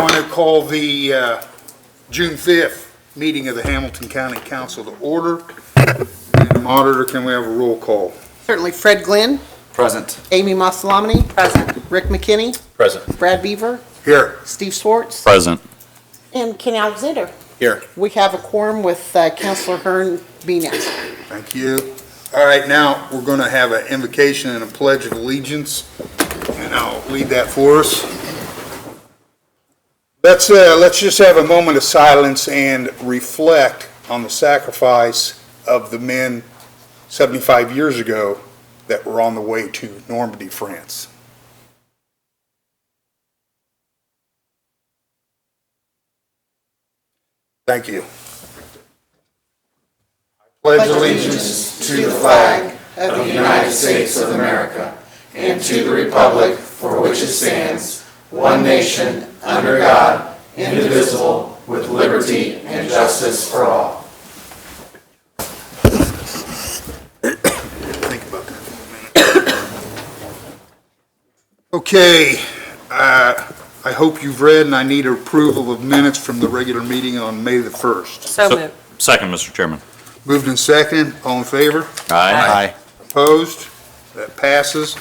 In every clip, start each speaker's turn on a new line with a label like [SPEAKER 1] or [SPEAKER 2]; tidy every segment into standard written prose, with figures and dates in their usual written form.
[SPEAKER 1] want to call the June 5th meeting of the Hamilton County Council to order. Madam Auditor, can we have a roll call?
[SPEAKER 2] Certainly. Fred Glenn.
[SPEAKER 3] Present.
[SPEAKER 2] Amy Masalamani.
[SPEAKER 4] Present.
[SPEAKER 2] Rick McKinney.
[SPEAKER 3] Present.
[SPEAKER 2] Brad Beaver.
[SPEAKER 1] Here.
[SPEAKER 2] Steve Swartz.
[SPEAKER 5] Present.
[SPEAKER 2] And Ken Alexander.
[SPEAKER 3] Here.
[SPEAKER 2] We have a quorum with Councilor Hearn being absent.
[SPEAKER 1] Thank you. All right, now we're going to have an invocation and a pledge of allegiance, and I'll lead that for us. Let's just have a moment of silence and reflect on the sacrifice of the men 75 years ago that were on the way to Normandy, France. Thank you. I pledge allegiance to the flag
[SPEAKER 6] of the United States of America and to the republic for which it stands, one nation, under God, indivisible, with liberty and justice for all.
[SPEAKER 1] Think about that for a minute. Okay, I hope you've read, and I need approval of minutes from the regular meeting on May the 1st.
[SPEAKER 4] So moved.
[SPEAKER 5] Second, Mr. Chairman.
[SPEAKER 1] Moved and second, all in favor?
[SPEAKER 5] Aye.
[SPEAKER 1] Opposed? That passes.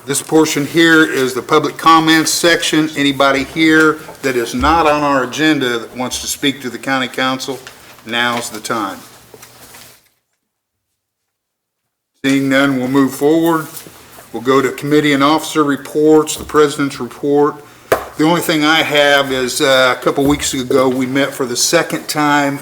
[SPEAKER 1] This portion here is the public comments section. Anybody here that is not on our agenda that wants to speak to the county council, now's the time. Seeing none, we'll move forward. We'll go to committee and officer reports, the president's report. The only thing I have is a couple weeks ago, we met for the second time.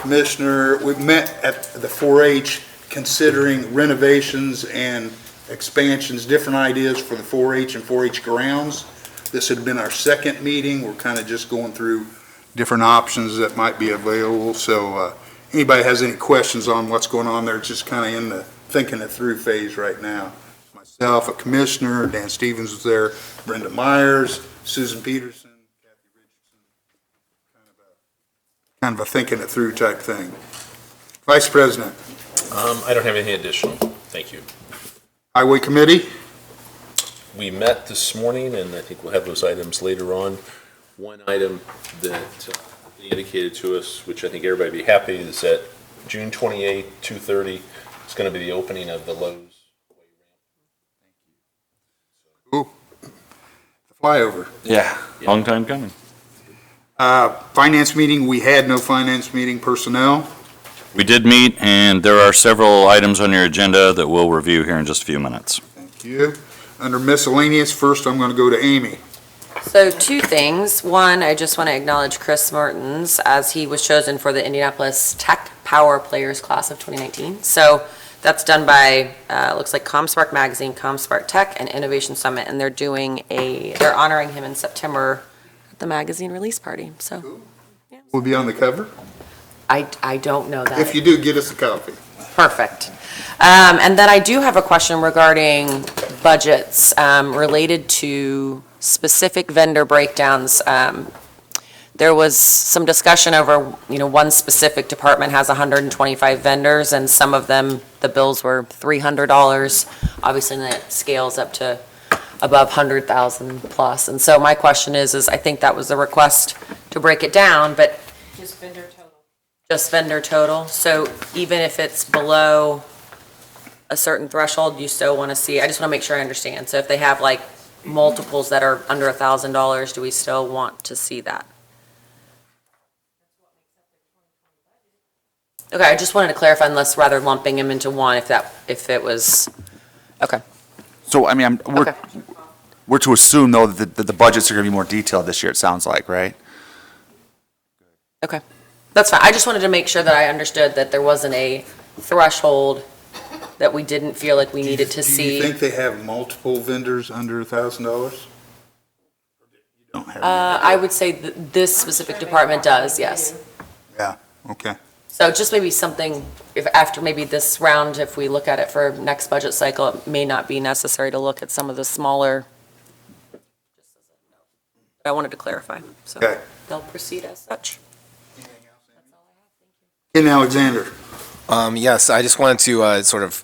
[SPEAKER 1] Commissioner, we met at the 4-H considering renovations and expansions, different ideas for the 4-H and 4-H grounds. This had been our second meeting. We're kind of just going through different options that might be available. So anybody has any questions on what's going on there, it's just kind of in the thinking it through phase right now. Myself, a commissioner, Dan Stevens was there, Brenda Myers, Susan Peterson, Kathy Richardson, kind of a thinking it through type thing. Vice President.
[SPEAKER 7] I don't have anything additional. Thank you.
[SPEAKER 1] Highway Committee.
[SPEAKER 7] We met this morning, and I think we'll have those items later on. One item that they indicated to us, which I think everybody would be happy, is that June 28th, 2:30 is going to be the opening of the Lowe's.
[SPEAKER 1] Ooh, the flyover.
[SPEAKER 5] Yeah. Long time coming.
[SPEAKER 1] Finance meeting, we had no finance meeting. Personnel.
[SPEAKER 5] We did meet, and there are several items on your agenda that we'll review here in just a few minutes.
[SPEAKER 1] Thank you. Under miscellaneous, first I'm going to go to Amy.
[SPEAKER 4] So two things. One, I just want to acknowledge Chris Martins as he was chosen for the Indianapolis Tech Power Players Class of 2019. So that's done by, looks like ComSpark Magazine, ComSpark Tech, and Innovation Summit, and they're honoring him in September at the magazine release party. So
[SPEAKER 1] We'll be on the cover.
[SPEAKER 4] I don't know that.
[SPEAKER 1] If you do, get us a copy.
[SPEAKER 4] Perfect. And then I do have a question regarding budgets related to specific vendor breakdowns. There was some discussion over, one specific department has 125 vendors, and some of them, the bills were $300. Obviously, that scales up to above 100,000 plus. And so my question is I think that was the request to break it down, but
[SPEAKER 8] Just vendor total.
[SPEAKER 4] just vendor total. So even if it's below a certain threshold, you still want to see, I just want to make sure I understand. So if they have like multiples that are under $1,000, do we still want to see that? Okay, I just wanted to clarify, unless rather lumping them into one, if it was, okay.
[SPEAKER 3] So, I mean,
[SPEAKER 4] Okay.
[SPEAKER 3] we're to assume, though, that the budgets are going to be more detailed this year, it sounds like, right?
[SPEAKER 4] Okay, that's fine. I just wanted to make sure that I understood that there wasn't a threshold that we didn't feel like we needed to
[SPEAKER 1] Do
[SPEAKER 4] see.
[SPEAKER 1] you think they have multiple vendors under $1,000? You don't have any.
[SPEAKER 4] I would say this specific department does, yes.
[SPEAKER 1] Yeah, okay.
[SPEAKER 4] So just maybe something, if after maybe this round, if we look at it for next budget cycle, it may not be necessary to look at some of the smaller. I wanted to clarify, so
[SPEAKER 1] Okay.
[SPEAKER 4] they'll proceed as such.
[SPEAKER 1] Ken Alexander.
[SPEAKER 9] Yes, I just wanted to sort of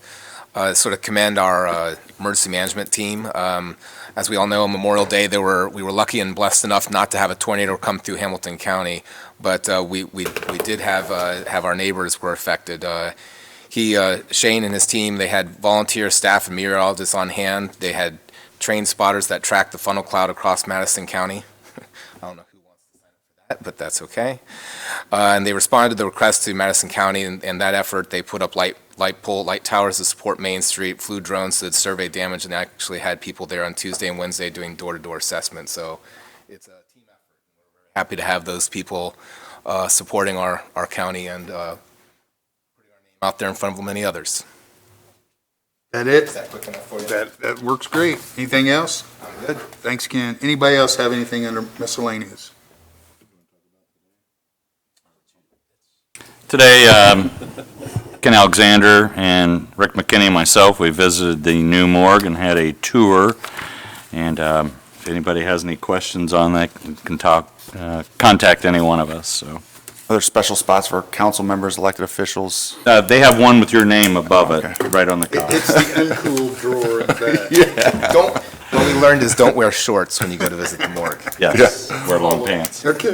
[SPEAKER 8] sort of commend our emergency management team. As we all know, on Memorial Day, we were lucky and blessed enough not to have a tornado come through Hamilton County, but we did have our neighbors were affected. Shane and his team, they had volunteer staff and meteorologists on hand. They had trained spotters that tracked the funnel cloud across Madison County. I don't know who wants to sign up for that, but that's okay. And they responded to the request to Madison County, and that effort, they put up light towers to support Main Street, flew drones to survey damage, and actually had people there on Tuesday and Wednesday doing door-to-door assessments. So it's a team effort. We're very happy to have those people supporting our county and putting our name out there in front of many others.
[SPEAKER 1] That it?
[SPEAKER 8] Is that quick enough for you?
[SPEAKER 1] That works great. Anything else?
[SPEAKER 8] I'm good.
[SPEAKER 1] Thanks, Ken. Anybody else have anything under miscellaneous?
[SPEAKER 5] Today, Ken Alexander and Rick McKinney and myself, we visited the new morgue and had a tour. And if anybody has any questions on that, you can contact any one of us, so.
[SPEAKER 3] Are there special spots for council members, elected officials?
[SPEAKER 5] They have one with your name above it, right on the top.
[SPEAKER 1] It's the uncool drawer in back.
[SPEAKER 8] What we learned is don't wear shorts when you go to visit the morgue.
[SPEAKER 5] Yes, wear long pants.
[SPEAKER 1] Okay.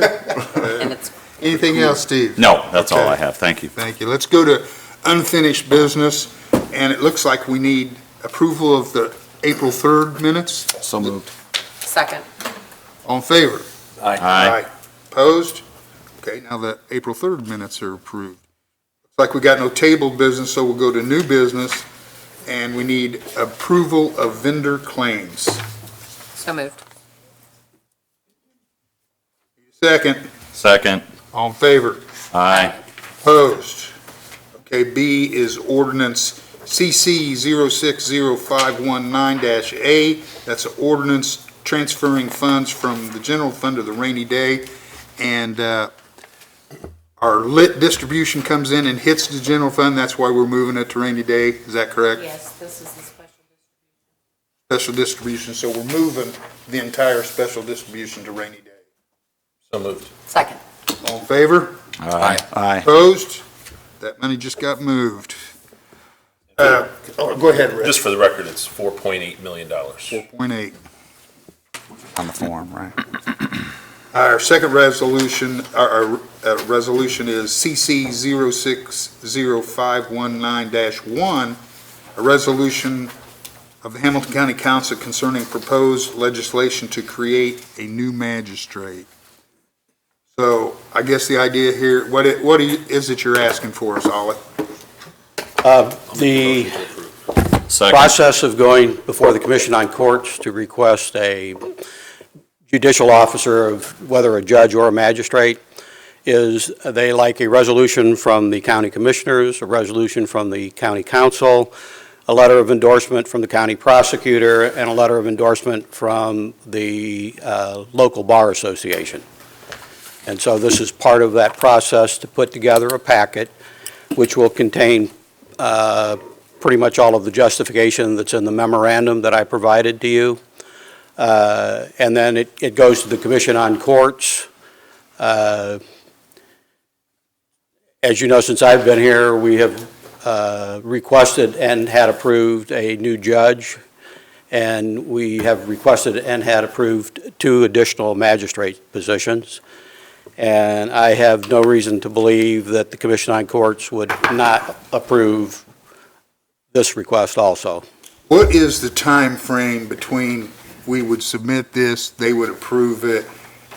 [SPEAKER 4] And it's
[SPEAKER 1] Anything else, Steve?
[SPEAKER 5] No, that's all
[SPEAKER 1] Okay.
[SPEAKER 5] I have, thank you.
[SPEAKER 1] Thank you. Let's go to unfinished business, and it looks like we need approval of the April 3rd minutes.
[SPEAKER 3] So moved.
[SPEAKER 4] second.
[SPEAKER 1] All in favor?
[SPEAKER 5] Aye.
[SPEAKER 1] Opposed? Okay, now the April 3rd minutes are approved. Looks like we got no tabled business, so we'll go to new business, and we need approval of vendor claims.
[SPEAKER 4] So moved.
[SPEAKER 1] Second,
[SPEAKER 5] Second.
[SPEAKER 1] all in favor?
[SPEAKER 5] Aye.
[SPEAKER 1] Opposed? Okay, B is ordinance CC 060519-A. That's an ordinance transferring funds from the general fund to the rainy day. And our lit distribution comes in and hits the general fund. That's why we're moving it to rainy day. Is that correct?
[SPEAKER 9] Yes, this is the
[SPEAKER 1] Special
[SPEAKER 9] special.
[SPEAKER 1] distribution. So we're moving the entire special distribution to rainy day.
[SPEAKER 7] So moved.
[SPEAKER 4] Second.
[SPEAKER 1] All in favor?
[SPEAKER 8] Aye.
[SPEAKER 3] Aye.
[SPEAKER 1] Opposed? That money just got moved. Go ahead, Rick.
[SPEAKER 7] Just for the record, it's $4.8 million.
[SPEAKER 1] 4.8.
[SPEAKER 3] On the form, right?
[SPEAKER 1] Our second resolution, our resolution is CC 060519-1, a resolution of the Hamilton County Council concerning proposed legislation to create a new magistrate. So I guess the idea here, what is it you're asking for us, Ollie?
[SPEAKER 10] The
[SPEAKER 5] Second.
[SPEAKER 10] process of going before the Commission on Courts to request a judicial officer of whether a judge or a magistrate is they like a resolution from the county commissioners, a resolution from the county council, a letter of endorsement from the county prosecutor, and a letter of endorsement from the local bar association. And so this is part of that process to put together a packet which will contain pretty much all of the justification that's in the memorandum that I provided to you. And then it goes to the Commission on Courts. As you know, since I've been here, we have requested and had approved a new judge, and we have requested and had approved 2 additional magistrate positions. And I have no reason to believe that the Commission on Courts would not approve this request also.
[SPEAKER 1] What is the time frame between we would submit this, they would approve it,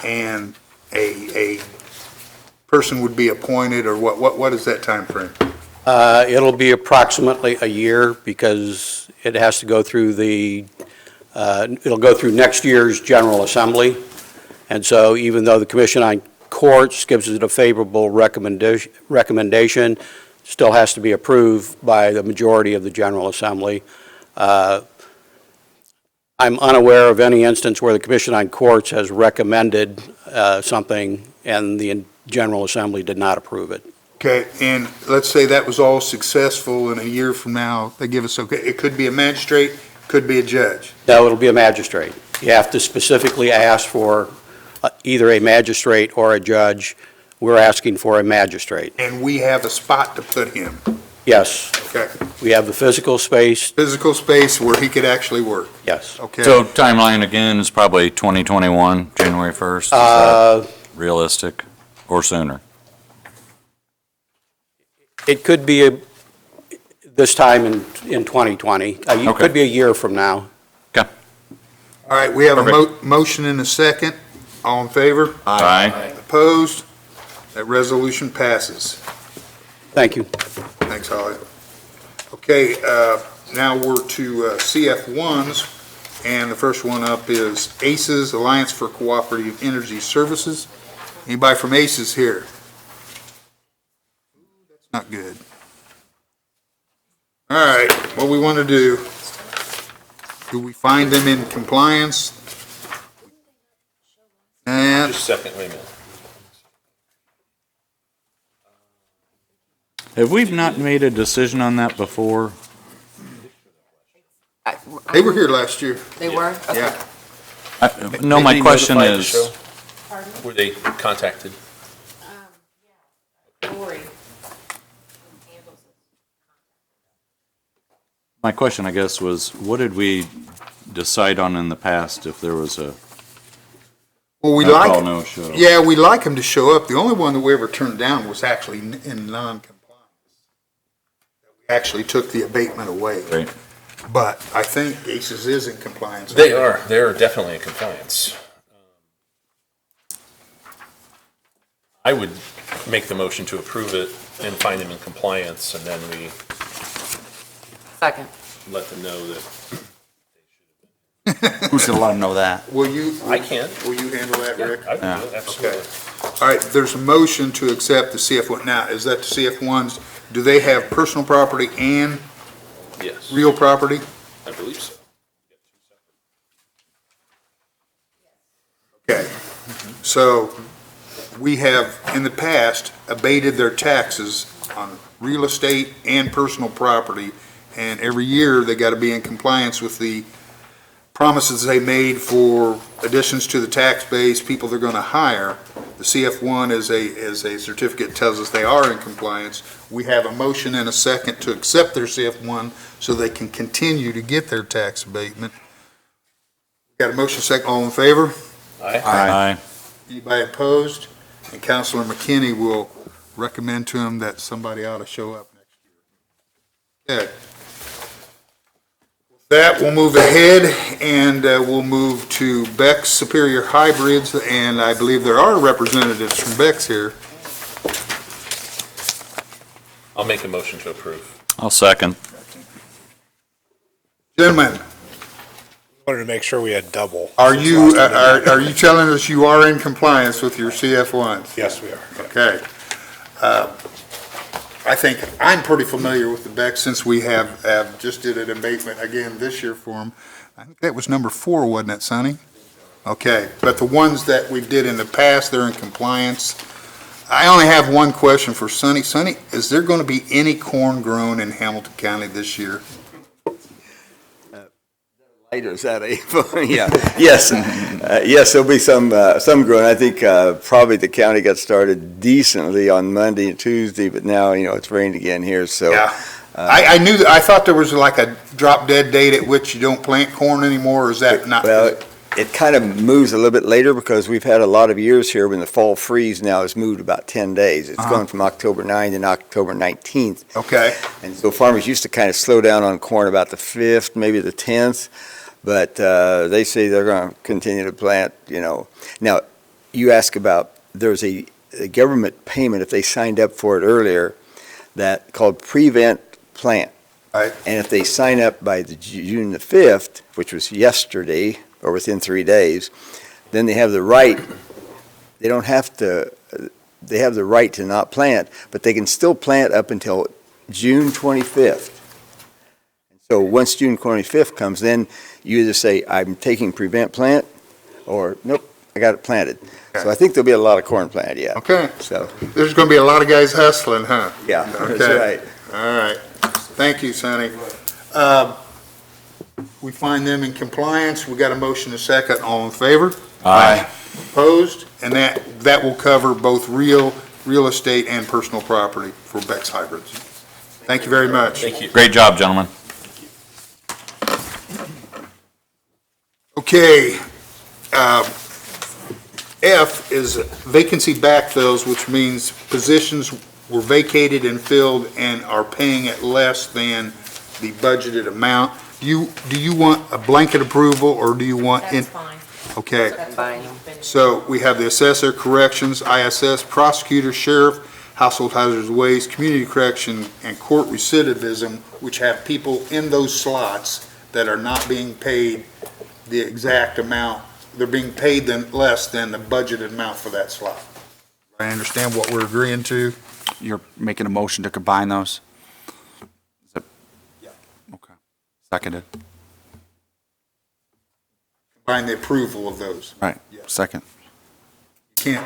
[SPEAKER 1] and a person would be appointed, or what is that time frame?
[SPEAKER 10] It'll be approximately a year because it has to go through it'll go through next year's General Assembly. And so even though the Commission on Courts gives it a favorable recommendation, still has to be approved by the majority of the General Assembly. I'm unaware of any instance where the Commission on Courts has recommended something and the General Assembly did not approve it.
[SPEAKER 1] Okay, and let's say that was all successful, and a year from now, they give us, okay, it could be a magistrate, could be a judge.
[SPEAKER 10] No, it'll be a magistrate. You have to specifically ask for either a magistrate or a judge. We're asking for a magistrate.
[SPEAKER 1] And we have a spot to put him.
[SPEAKER 10] Yes,
[SPEAKER 1] Okay.
[SPEAKER 10] we have the physical space,
[SPEAKER 1] Physical space where he could actually work.
[SPEAKER 10] yes.
[SPEAKER 1] Okay.
[SPEAKER 5] So timeline again is probably 2021, January 1st? Is that
[SPEAKER 10] Uh,
[SPEAKER 5] realistic or sooner?
[SPEAKER 10] It could be this time in 2020. It
[SPEAKER 5] Okay.
[SPEAKER 10] could be a year from now.
[SPEAKER 1] All right, we have a
[SPEAKER 5] Perfect.
[SPEAKER 1] motion and a second. All in favor?
[SPEAKER 5] Aye.
[SPEAKER 1] Opposed? That resolution passes.
[SPEAKER 10] Thank you.
[SPEAKER 1] Thanks, Holly. Okay, now we're to CF1s, and the first one up is ACES, Alliance for Cooperative Energy Services. Anybody from ACES here? That's not good. All right, what we want to do we find them in compliance? And
[SPEAKER 7] Just a second, wait a minute.
[SPEAKER 5] Have we not made a decision on that before?
[SPEAKER 1] they were here last year,
[SPEAKER 4] They were? Okay.
[SPEAKER 1] yeah.
[SPEAKER 5] No, my
[SPEAKER 7] They
[SPEAKER 5] question
[SPEAKER 7] notified the
[SPEAKER 5] is,
[SPEAKER 7] show? Were they contacted?
[SPEAKER 5] my question, I guess, was what did we decide on in the past if there was a
[SPEAKER 1] Well, we
[SPEAKER 5] no
[SPEAKER 1] like.
[SPEAKER 5] call, no show?
[SPEAKER 1] Yeah, we like them to show up. The only one that we ever turned down was actually in non-compliance. We actually took the abatement away.
[SPEAKER 5] Right.
[SPEAKER 1] But I think ACES is in compliance.
[SPEAKER 7] They are, they're definitely in compliance. I would make the motion to approve it and find them in compliance, and then we
[SPEAKER 4] Second.
[SPEAKER 7] let them know that,
[SPEAKER 3] Who's gonna let them know that?
[SPEAKER 1] Will you?
[SPEAKER 7] I can.
[SPEAKER 1] Will you handle that, Rick?
[SPEAKER 7] I would do it, absolutely.
[SPEAKER 1] All right, there's a motion to accept the CF1. Now, is that the CF1s, do they have personal property and
[SPEAKER 7] Yes,
[SPEAKER 1] real property?
[SPEAKER 7] I believe so.
[SPEAKER 1] Okay. So we have, in the past, abated their taxes on real estate and personal property, and every year they got to be in compliance with the promises they made for additions to the tax base, people they're going to hire. The CF1 is a certificate that tells us they are in compliance. We have a motion and a second to accept their CF1 so they can continue to get their tax abatement. Got a motion second, all in favor?
[SPEAKER 5] Aye.
[SPEAKER 1] Anybody opposed? And Councilor McKinney will recommend to him that somebody ought to show up next year. Okay. With that, we'll move ahead, and we'll move to Beck's Superior Hybrids, and I believe there are representatives from Beck's here.
[SPEAKER 7] I'll make a motion to approve.
[SPEAKER 5] I'll second.
[SPEAKER 1] Gentlemen,
[SPEAKER 9] Wanted to make sure we had double.
[SPEAKER 1] are you telling us you are in compliance with your CF1s?
[SPEAKER 9] Yes, we are.
[SPEAKER 1] Okay. I think I'm pretty familiar with the Beck since we have just did an abatement again this year for them. I think that was number 4, wasn't it, Sonny? Okay, but the ones that we did in the past, they're in compliance. I only have one question for Sonny. Sonny, is there going to be any corn grown in Hamilton County this year?
[SPEAKER 11] Later, is that April? Yeah, yes, yes, there'll be some growing. I think probably the county got started decently on Monday and Tuesday, but now, it's rained again here, so.
[SPEAKER 1] Yeah. I knew, I thought there was like a drop dead date at which you don't plant corn anymore, or is that not?
[SPEAKER 11] Well, it kind of moves a little bit later because we've had a lot of years here when the fall freeze now has moved about 10 days. It's going from October 9th and October 19th.
[SPEAKER 1] Okay.
[SPEAKER 11] And so farmers used to kind of slow down on corn about the 5th, maybe the 10th. But they say they're going to continue to plant, Now, you ask about, there's a government payment if they signed up for it earlier that called Prevent Plant.
[SPEAKER 1] Right.
[SPEAKER 11] And if they sign up by June the 5th, which was yesterday, or within 3 days, then they have the right, they don't have to, they have the right to not plant, but they can still plant up until June 25th. So once June 25th comes, then you either say, I'm taking Prevent Plant, or nope, I got it planted. So I think there'll be a lot of corn planted, yeah.
[SPEAKER 1] Okay.
[SPEAKER 11] So,
[SPEAKER 1] There's going to be a lot of guys hustling, huh?
[SPEAKER 11] yeah, that's
[SPEAKER 1] Okay.
[SPEAKER 11] right.
[SPEAKER 1] All right. Thank you, Sonny. We find them in compliance. We got a motion and a second. All in favor?
[SPEAKER 5] Aye.
[SPEAKER 1] Opposed? And that will cover both real estate and personal property for Beck's Hybrids. Thank you very much.
[SPEAKER 7] Thank you.
[SPEAKER 5] Great job, gentlemen.
[SPEAKER 1] Okay, F is vacancy backfills, which means positions were vacated and filled and are paying at less than the budgeted amount. Do you want a blanket approval, or do you want?
[SPEAKER 4] That's fine.
[SPEAKER 1] Okay,
[SPEAKER 4] That's fine.
[SPEAKER 1] so we have the assessor, corrections, ISS, prosecutor, sheriff, household hazardous waste, community correction, and court recidivism, which have people in those slots that are not being paid the exact amount. They're being paid less than the budgeted amount for that slot. I understand what we're agreeing to.
[SPEAKER 3] You're making a motion to combine those? Is it?
[SPEAKER 1] Yeah.
[SPEAKER 3] Okay. Seconded.
[SPEAKER 1] Find the approval of those.
[SPEAKER 3] Right.
[SPEAKER 1] Yeah.
[SPEAKER 3] Second.
[SPEAKER 1] You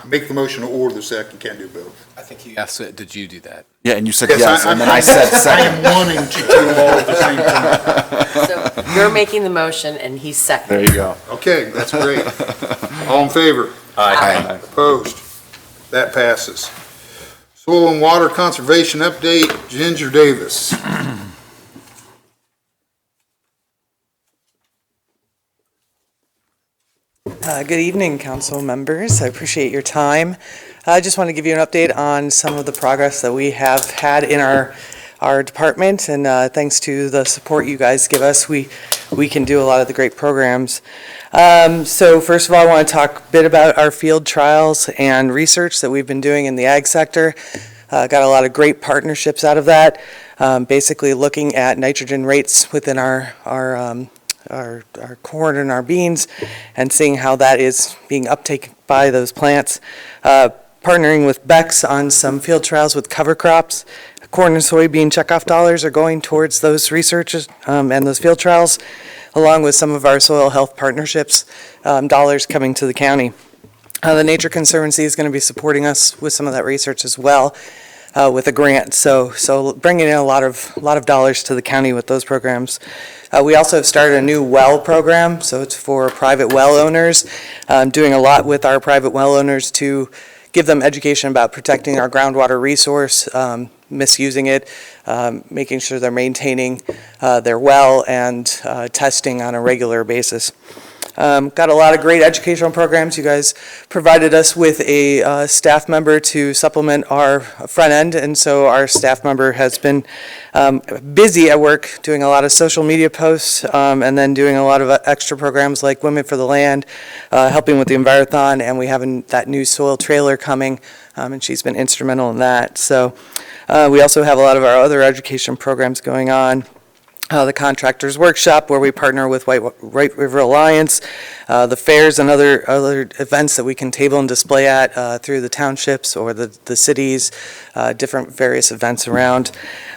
[SPEAKER 1] make the motion or the second, can't do both.
[SPEAKER 8] I think he asked, did you do that?
[SPEAKER 3] Yeah, and you said
[SPEAKER 1] Yes,
[SPEAKER 3] yes, and then I said
[SPEAKER 1] I
[SPEAKER 3] second.
[SPEAKER 1] am wanting to do them all at the same time.
[SPEAKER 4] So you're making the motion and he's second.
[SPEAKER 3] There you go.
[SPEAKER 1] Okay, that's great. All in favor?
[SPEAKER 5] Aye.
[SPEAKER 1] Opposed? That passes. Soil and Water Conservation Update, Ginger Davis.
[SPEAKER 12] Good evening, council members. I appreciate your time. I just want to give you an update on some of the progress that we have had in our department, and thanks to the support you guys give us, we can do a lot of the great programs. So first of all, I want to talk a bit about our field trials and research that we've been doing in the ag sector. Got a lot of great partnerships out of that, basically looking at nitrogen rates within our corn and our beans and seeing how that is being uptaken by those plants. Partnering with Bex on some field trials with cover crops. Corn and soybean checkoff dollars are going towards those researches and those field trials, along with some of our soil health partnerships, dollars coming to the county. The Nature Conservancy is going to be supporting us with some of that research as well, with a grant. So bringing in a lot of dollars to the county with those programs. We also have started a new well program, so it's for private well owners. Doing a lot with our private well owners to give them education about protecting our groundwater resource, misusing it, making sure they're maintaining their well, and testing on a regular basis. Got a lot of great educational programs. You guys provided us with a staff member to supplement our front end, and so our staff member has been busy at work doing a lot of social media posts, and then doing a lot of extra programs like Women for the Land, helping with the Envirothon, and we have that new soil trailer coming, and she's been instrumental in that. So we also have a lot of our other education programs going on. The Contractors Workshop, where we partner with White River Alliance, the fairs and other events that we can table and display at through the townships or the cities, different various events around.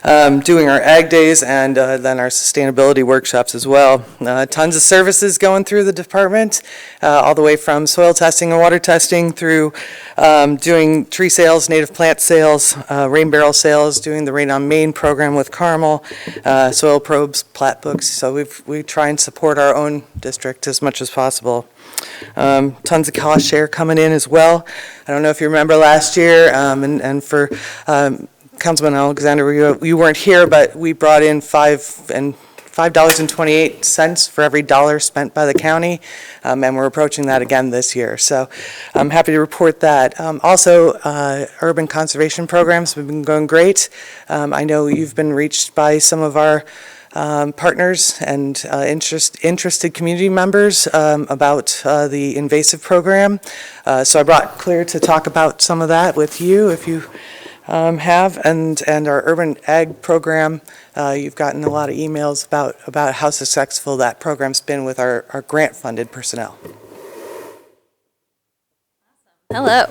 [SPEAKER 12] Doing our ag days and then our sustainability workshops as well. Tons of services going through the department, all the way from soil testing and water testing through doing tree sales, native plant sales, rain barrel sales, doing the Rain on Main program with Carmel, soil probes, plat books. So we try and support our own district as much as possible. Tons of cost share coming in as well. I don't know if you remember last year, and for Councilman Alexander, you weren't here, but we brought in $5.28 for every dollar spent by the county, and we're approaching that again this year. So I'm happy to report that. Also, urban conservation programs have been going great. I know you've been reached by some of our partners and interested community members about the invasive program. So I brought Claire to talk about some of that with you, if you have, and our urban ag program. You've gotten a lot of emails about how successful that program's been with our grant-funded personnel.
[SPEAKER 13] Hello.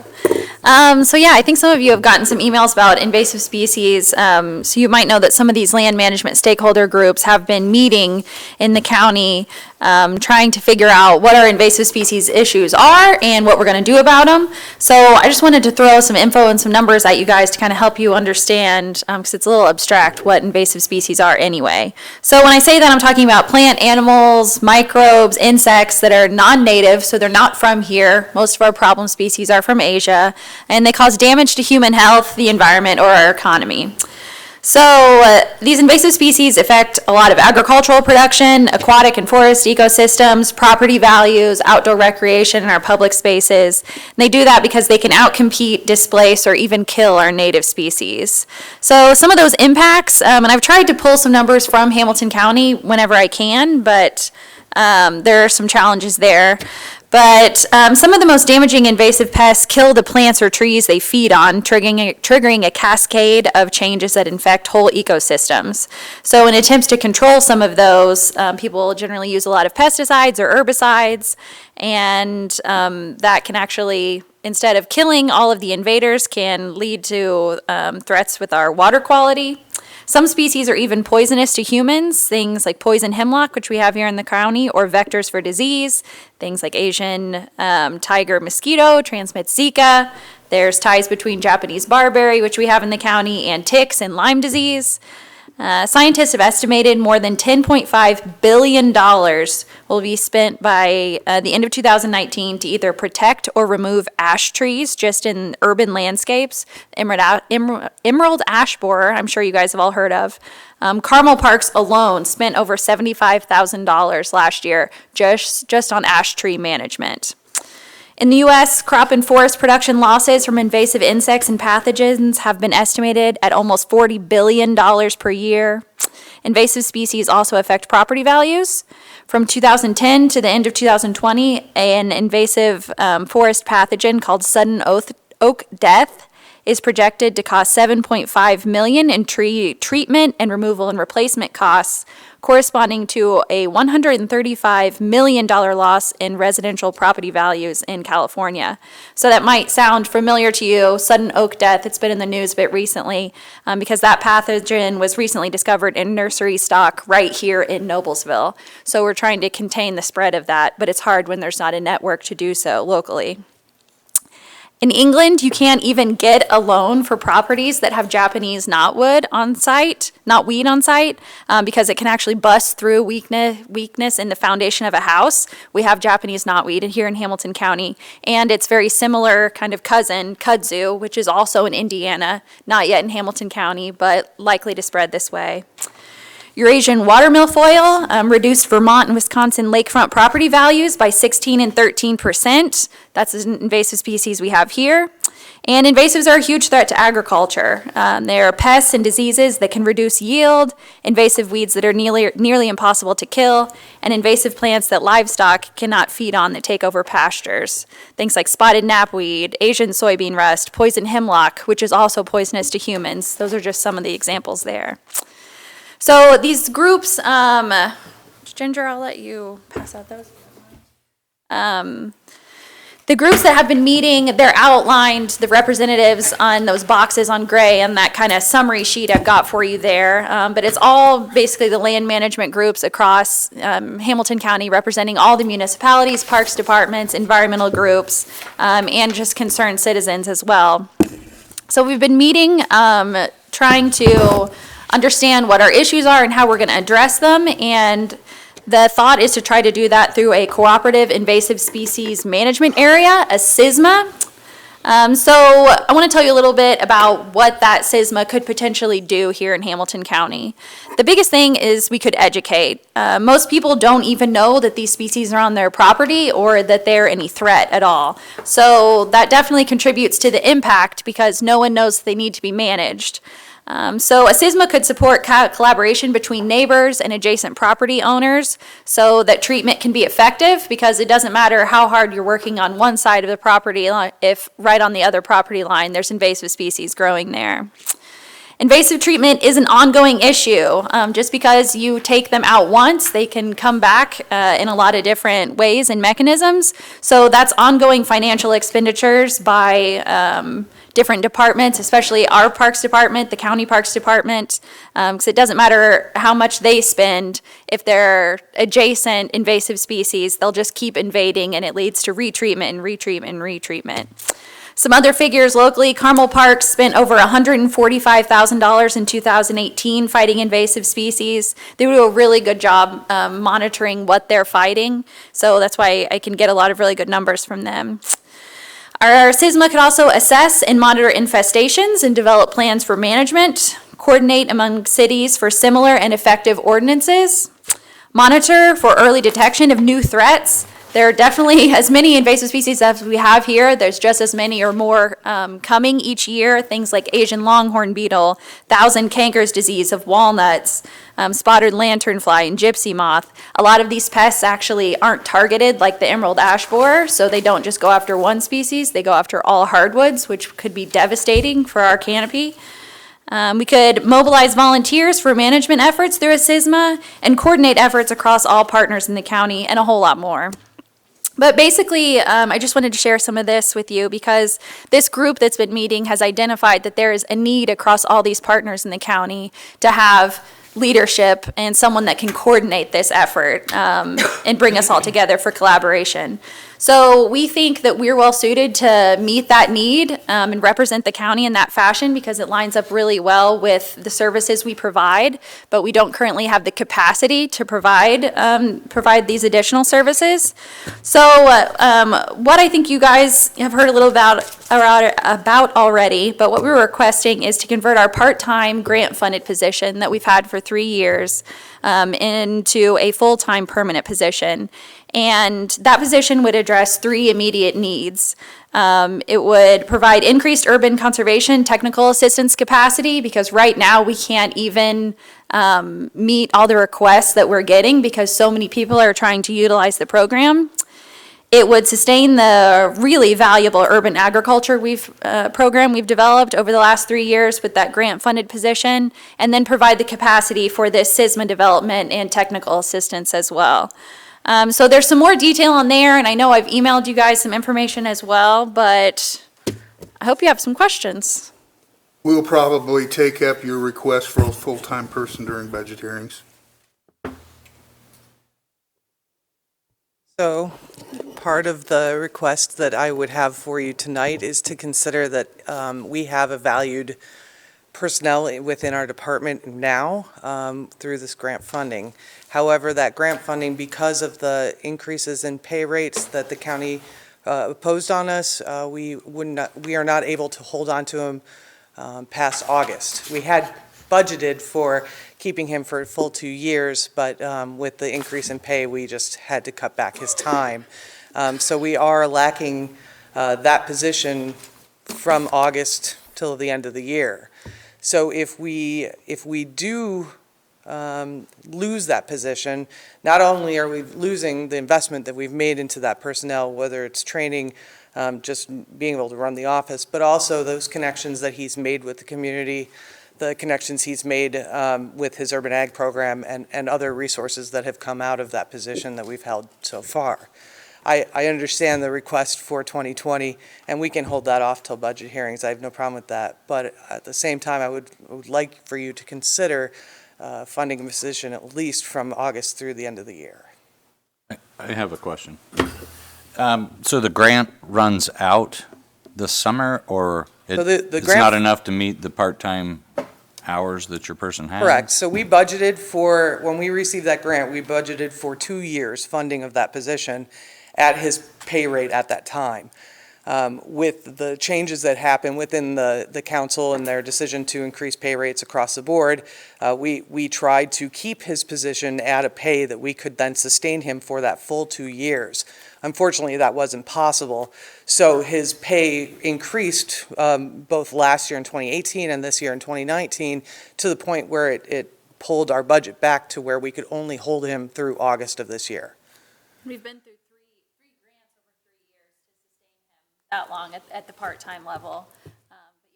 [SPEAKER 13] So yeah, I think some of you have gotten some emails about invasive species. So you might know that some of these land management stakeholder groups have been meeting in the county, trying to figure out what our invasive species issues are and what we're going to do about them. So I just wanted to throw some info and some numbers at you guys to kind of help you understand, because it's a little abstract what invasive species are anyway. So when I say that, I'm talking about plant, animals, microbes, insects that are non-native, so they're not from here. Most of our problem species are from Asia, and they cause damage to human health, the environment, or our economy. So these invasive species affect a lot of agricultural production, aquatic and forest ecosystems, property values, outdoor recreation, and our public spaces. And they do that because they can outcompete, displace, or even kill our native species. So some of those impacts, and I've tried to pull some numbers from Hamilton County whenever I can, but there are some challenges there. But some of the most damaging invasive pests kill the plants or trees they feed on, triggering a cascade of changes that infect whole ecosystems. So in attempts to control some of those, people generally use a lot of pesticides or herbicides, and that can actually, instead of killing all of the invaders, can lead to threats with our water quality. Some species are even poisonous to humans, things like poison hemlock, which we have here in the county, or vectors for disease. Things like Asian tiger mosquito transmits Zika. There's ties between Japanese barberry, which we have in the county, and ticks and Lyme disease. Scientists have estimated more than $10.5 billion will be spent by the end of 2019 to either protect or remove ash trees just in urban landscapes. Emerald ash borer, I'm sure you guys have all heard of. Carmel Parks alone spent over $75,000 last year just on ash tree management. In the U.S., crop and forest production losses from invasive insects and pathogens have been estimated at almost $40 billion per year. Invasive species also affect property values. From 2010 to the end of 2020, an invasive forest pathogen called sudden oak death is projected to cost $7.5 million in tree treatment and removal and replacement costs, corresponding to a $135 million loss in residential property values in California. So that might sound familiar to you, sudden oak death. It's been in the news a bit recently because that pathogen was recently discovered in nursery stock right here in Noblesville. So we're trying to contain the spread of that, but it's hard when there's not a network to do so locally. In England, you can't even get a loan for properties that have Japanese knotweed on site, because it can actually bust through weakness in the foundation of a house. We have Japanese knotweed here in Hamilton County, and its very similar kind of cousin, kudzu, which is also in Indiana, not yet in Hamilton County, but likely to spread this way. Eurasian water milfoil reduced Vermont and Wisconsin lakefront property values by 16 and 13%. That's an invasive species we have here. And invasives are a huge threat to agriculture. They are pests and diseases that can reduce yield, invasive weeds that are nearly impossible to kill, and invasive plants that livestock cannot feed on that take over pastures. Things like spotted knapweed, Asian soybean rust, poison hemlock, which is also poisonous to humans. Those are just some of the examples there. So these groups, Ginger, I'll let you pass out those. The groups that have been meeting, they're outlined, the representatives on those boxes on gray and that kind of summary sheet I've got for you there. But it's all basically the land management groups across Hamilton County representing all the municipalities, parks departments, environmental groups, and just concerned citizens as well. So we've been meeting, trying to understand what our issues are and how we're going to address them, and the thought is to try to do that through a cooperative invasive species management area, a CISMA. So I want to tell you a little bit about what that CISMA could potentially do here in Hamilton County. The biggest thing is we could educate. Most people don't even know that these species are on their property or that they're any threat at all. So that definitely contributes to the impact because no one knows they need to be managed. So a CISMA could support collaboration between neighbors and adjacent property owners so that treatment can be effective, because it doesn't matter how hard you're working on one side of the property if right on the other property line there's invasive species growing there. Invasive treatment is an ongoing issue. Just because you take them out once, they can come back in a lot of different ways and mechanisms. So that's ongoing financial expenditures by different departments, especially our Parks Department, the County Parks Department, because it doesn't matter how much they spend. If they're adjacent invasive species, they'll just keep invading, and it leads to retreatment and retreatment and retreatment. Some other figures locally, Carmel Parks spent over $145,000 in 2018 fighting invasive species. They do a really good job monitoring what they're fighting, so that's why I can get a lot of really good numbers from them. Our CISMA could also assess and monitor infestations and develop plans for management. coordinate among cities for similar and effective ordinances, monitor for early detection of new threats. There are definitely as many invasive species as we have here. There's just as many or more coming each year. Things like Asian longhorn beetle, thousand cankers disease of walnuts, spotted lanternfly, and gypsy moth. A lot of these pests actually aren't targeted like the emerald ash borer, so they don't just go after one species. They go after all hardwoods, which could be devastating for our canopy. We could mobilize volunteers for management efforts through a SISMA and coordinate efforts across all partners in the county and a whole lot more. But basically, I just wanted to share some of this with you because this group that's been meeting has identified that there is a need across all these partners in the county to have leadership and someone that can coordinate this effort and bring us all together for collaboration. So we think that we're well suited to meet that need and represent the county in that fashion because it lines up really well with the services we provide, but we don't currently have the capacity to provide these additional services. So what I think you guys have heard a little about already, but what we're requesting is to convert our part-time grant-funded position that we've had for 3 years into a full-time permanent position. And that position would address 3 immediate needs. It would provide increased urban conservation technical assistance capacity because right now we can't even meet all the requests that we're getting because so many people are trying to utilize the program. It would sustain the really valuable urban agriculture program we've developed over the last 3 years with that grant-funded position, and then provide the capacity for this SISMA development and technical assistance as well. So there's some more detail on there, and I know I've emailed you guys some information as well, but I hope you have some questions.
[SPEAKER 1] We'll probably take up your request for a full-time person during budget hearings.
[SPEAKER 12] So, part of the request that I would have for you tonight is to consider that we have a valued personnel within our department now through this grant funding. However, that grant funding, because of the increases in pay rates that the county imposed on us, we are not able to hold on to him past August. We had budgeted for keeping him for a full 2 years, but with the increase in pay, we just had to cut back his time. So we are lacking that position from August till the end of the year. So if we do lose that position, not only are we losing the investment that we've made into that personnel, whether it's training, just being able to run the office, but also those connections that he's made with the community, the connections he's made with his urban ag program and other resources that have come out of that position that we've held so far. I understand the request for 2020, and we can hold that off till budget hearings. I have no problem with that. But at the same time, I would like for you to consider funding a position at least from August through the end of the year.
[SPEAKER 5] I have a question. So the grant runs out this summer, or it's not enough to meet the part-time hours that your person has?
[SPEAKER 12] Correct. So we budgeted for, when we received that grant, we budgeted for 2 years funding of that position at his pay rate at that time. With the changes that happened within the council and their decision to increase pay rates across the board, we tried to keep his position at a pay that we could then sustain him for that full 2 years. Unfortunately, that wasn't possible. So his pay increased both last year in 2018 and this year in 2019 to the point where it pulled our budget back to where we could only hold him through August of this year.
[SPEAKER 13] We've been through three grants over 3 years to sustain him that long at the part-time level.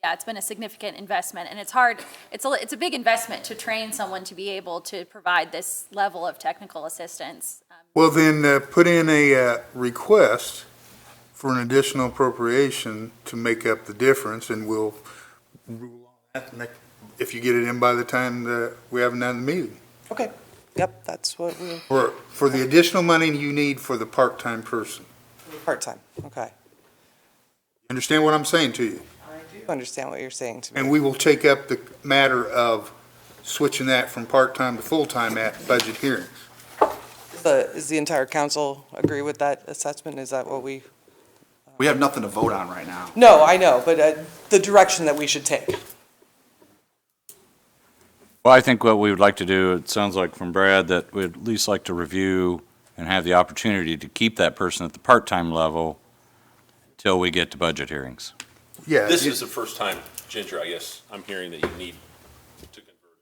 [SPEAKER 13] Yeah, it's been a significant investment, and it's hard. It's a big investment to train someone to be able to provide this level of technical assistance.
[SPEAKER 1] Well, then put in a request for an additional appropriation to make up the difference, and we'll rule on that if you get it in by the time that we have another meeting.
[SPEAKER 12] Okay. Yep, that's what we...
[SPEAKER 1] For the additional money you need for the part-time person.
[SPEAKER 12] Part-time, okay.
[SPEAKER 1] Understand what I'm saying to you?
[SPEAKER 12] I do understand what you're saying to me.
[SPEAKER 1] And we will take up the matter of switching that from part-time to full-time at budget hearings.
[SPEAKER 12] Does the entire council agree with that assessment? Is that what we...
[SPEAKER 3] We have nothing to vote on right now.
[SPEAKER 12] No, I know, but the direction that we should take.
[SPEAKER 5] Well, I think what we would like to do, it sounds like from Brad, that we'd at least like to review and have the opportunity to keep that person at the part-time level till we get to budget hearings.
[SPEAKER 1] Yeah.
[SPEAKER 7] This is the first time, Ginger, I guess, I'm hearing that you need to convert.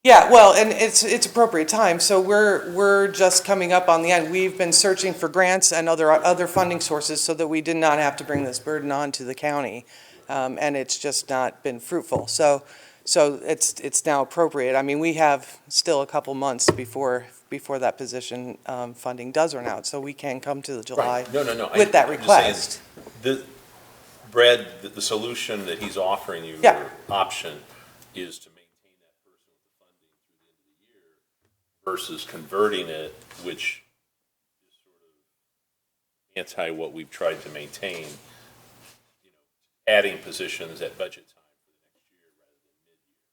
[SPEAKER 12] Yeah, well, and it's appropriate time, so we're just coming up on the end. We've been searching for grants and other funding sources so that we did not have to bring this burden on to the county, and it's just not been fruitful. So it's now appropriate. I mean, we have still a couple months before that position funding does run out, so we can come to the July
[SPEAKER 7] No.
[SPEAKER 12] with that
[SPEAKER 7] I'm just saying,
[SPEAKER 12] request.
[SPEAKER 7] Brad, the solution that he's offering you,
[SPEAKER 12] Yeah.
[SPEAKER 7] or option, is to maintain that person with the funding through the end of the year versus converting it, which is sort of anti what we've tried to maintain, adding positions at budget time for the next year rather than mid-year.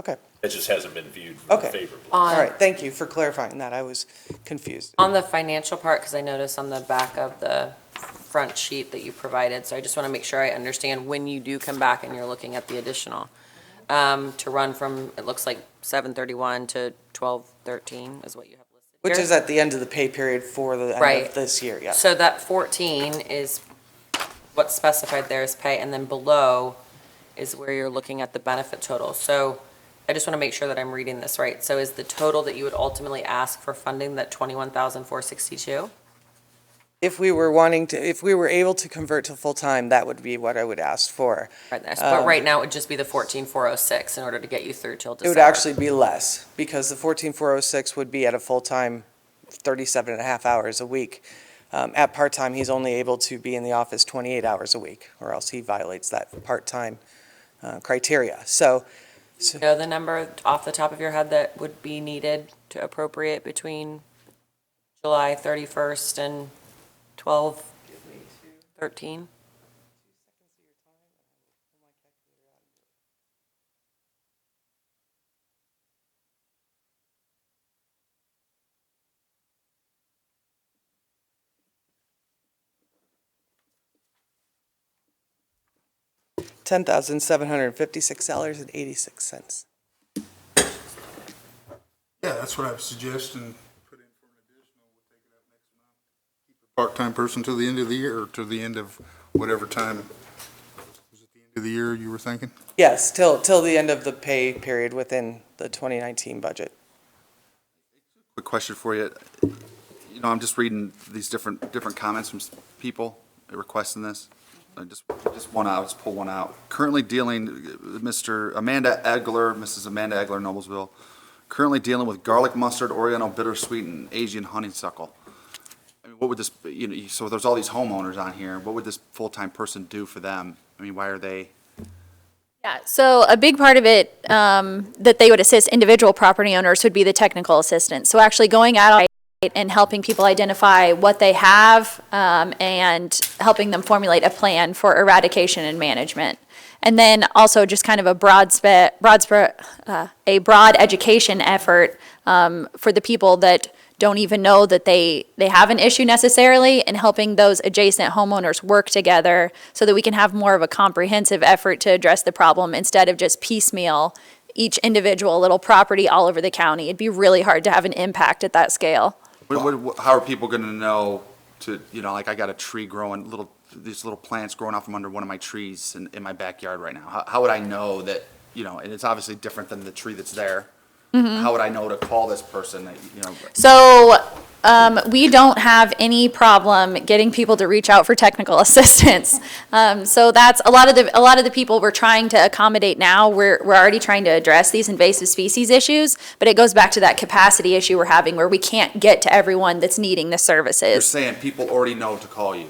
[SPEAKER 12] Okay.
[SPEAKER 7] That just hasn't been viewed
[SPEAKER 12] Okay.
[SPEAKER 7] favorably.
[SPEAKER 12] All right, thank you for clarifying that. I was confused.
[SPEAKER 4] On the financial part, because I noticed on the back of the front sheet that you provided, so I just want to make sure I understand when you do come back and you're looking at the additional, to run from, it looks like 7/31 to 12/13 is what you have listed here.
[SPEAKER 12] Which is at the end of the pay period for the end
[SPEAKER 4] Right.
[SPEAKER 12] of this year, yeah.
[SPEAKER 4] So that 14 is what's specified there as pay, and then below is where you're looking at the benefit total. So I just want to make sure that I'm reading this right. So is the total that you would ultimately ask for funding that 21,462?
[SPEAKER 12] If we were able to convert to full-time, that would be what I would ask for.
[SPEAKER 4] Right, but right now it would just be the 14,406 in order to get you through till
[SPEAKER 12] It
[SPEAKER 4] December.
[SPEAKER 12] would actually be less, because the 14,406 would be at a full-time 37 and a half hours a week. At part-time, he's only able to be in the office 28 hours a week, or else he violates that part-time criteria. So,
[SPEAKER 4] You know the number off the top of your head that would be needed to appropriate between July 31st and 12/13?
[SPEAKER 12] $10,756.86.
[SPEAKER 1] Yeah, that's what I was suggesting. Put in for an additional, we'll take it up next month. Keep a part-time person till the end of the year, or to the end of whatever time. Was it the end of the year you were thinking?
[SPEAKER 12] Yes, till the end of the pay period within the 2019 budget.
[SPEAKER 3] Quick question for you. You know, I'm just reading these different comments from people requesting this. I just want to, I'll just pull one out. Currently dealing, Mrs. Amanda Egler, Noblesville, currently dealing with garlic mustard, Oriental bittersweet, and Asian honeysuckle. I mean, what would this, so there's all these homeowners on here. What would this full-time person do for them? I mean, why are they?
[SPEAKER 13] Yeah, so a big part of it that they would assist individual property owners would be the technical assistance. So actually going out and helping people identify what they have and helping them formulate a plan for eradication and management. And then also just kind of a broad education effort for the people that don't even know that they have an issue necessarily, and helping those adjacent homeowners work together so that we can have more of a comprehensive effort to address the problem instead of just piecemeal each individual little property all over the county. It'd be really hard to have an impact at that scale.
[SPEAKER 3] How are people going to know to, like I got a tree growing, these little plants growing out from under one of my trees in my backyard right now? How would I know that, and it's obviously different than the tree that's there.
[SPEAKER 13] Mm-hmm.
[SPEAKER 3] How would I know to call this person,
[SPEAKER 13] So we don't have any problem getting people to reach out for technical assistance. So that's a lot of the people we're trying to accommodate now. We're already trying to address these invasive species issues, but it goes back to that capacity issue we're having where we can't get to everyone that's needing the
[SPEAKER 3] You're
[SPEAKER 13] services.
[SPEAKER 3] saying people already know to call you?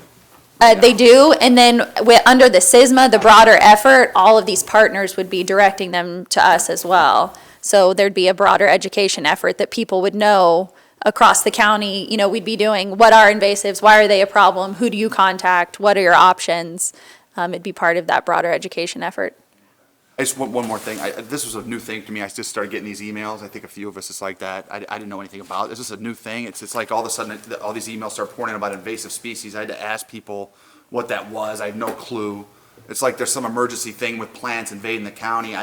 [SPEAKER 13] They do, and then under the SISMA, the broader effort, all of these partners would be directing them to us as well. So there'd be a broader education effort that people would know across the county. We'd be doing, what are invasives, why are they a problem, who do you contact, what are your options? It'd be part of that broader education effort.
[SPEAKER 3] I just want one more thing. This was a new thing to me. I just started getting these emails. I think a few of us is like that. I didn't know anything about it. It's just a new thing. It's like all of a sudden all these emails start pouring in about invasive species. I had to ask people what that was. I had no clue. It's like there's some emergency thing with plants invading the county.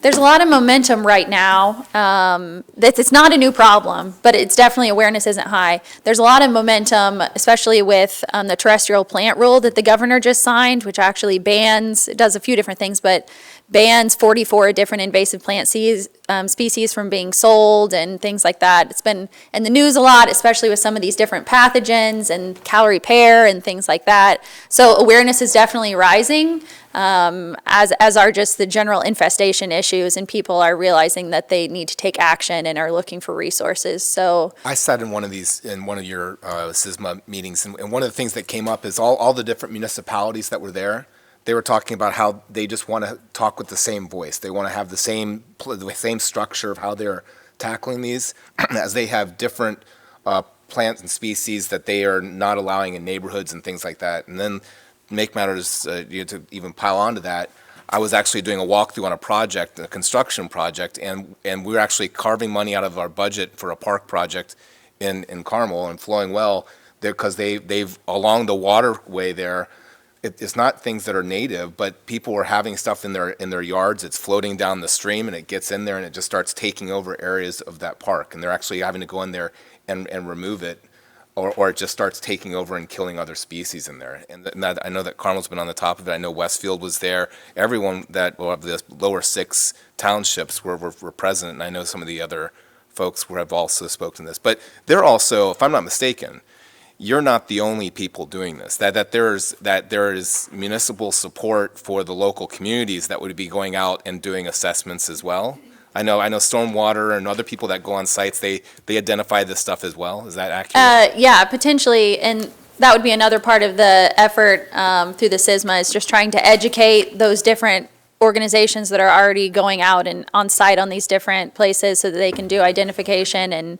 [SPEAKER 13] There's a lot of momentum right now. It's not a new problem, but it's definitely awareness isn't high. There's a lot of momentum, especially with the terrestrial plant rule that the governor just signed, which actually bans, it does a few different things, but bans 44 different invasive plant species from being sold and things like that. It's been in the news a lot, especially with some of these different pathogens and calorie pair and things like that. So awareness is definitely rising, as are just the general infestation issues, and people are realizing that they need to take action and are looking for resources. So
[SPEAKER 8] I sat in one of your SISMA meetings, and one of the things that came up is all the different municipalities that were there. They were talking about how they just want to talk with the same voice. They want to have the same structure of how they're tackling these, as they have different plants and species that they are not allowing in neighborhoods and things like that. And then, make matters to even pile onto that, I was actually doing a walkthrough on a project, a construction project, and we were actually carving money out of our budget for a park project in Carmel and Flowing Well, because they've along the waterway there. It's not things that are native, but people were having stuff in their yards. It's floating down the stream, and it gets in there, and it just starts taking over areas of that park. And they're actually having to go in there and remove it, or it just starts taking over and killing other species in there. And that, I know that Carmel's been on the top of it. I know Westfield was there. Everyone of the lower 6 townships were present, and I know some of the other folks have also spoken to this. But they're also, if I'm not mistaken, you're not the only people doing this. That there is municipal support for the local communities that would be going out and doing assessments as well. I know Stormwater and other people that go on sites, they identify this stuff as well. Is that accurate?
[SPEAKER 13] yeah, potentially, and that would be another part of the effort through the SISMA, is just trying to educate those different organizations that are already going out and on site on these different places so that they can do identification and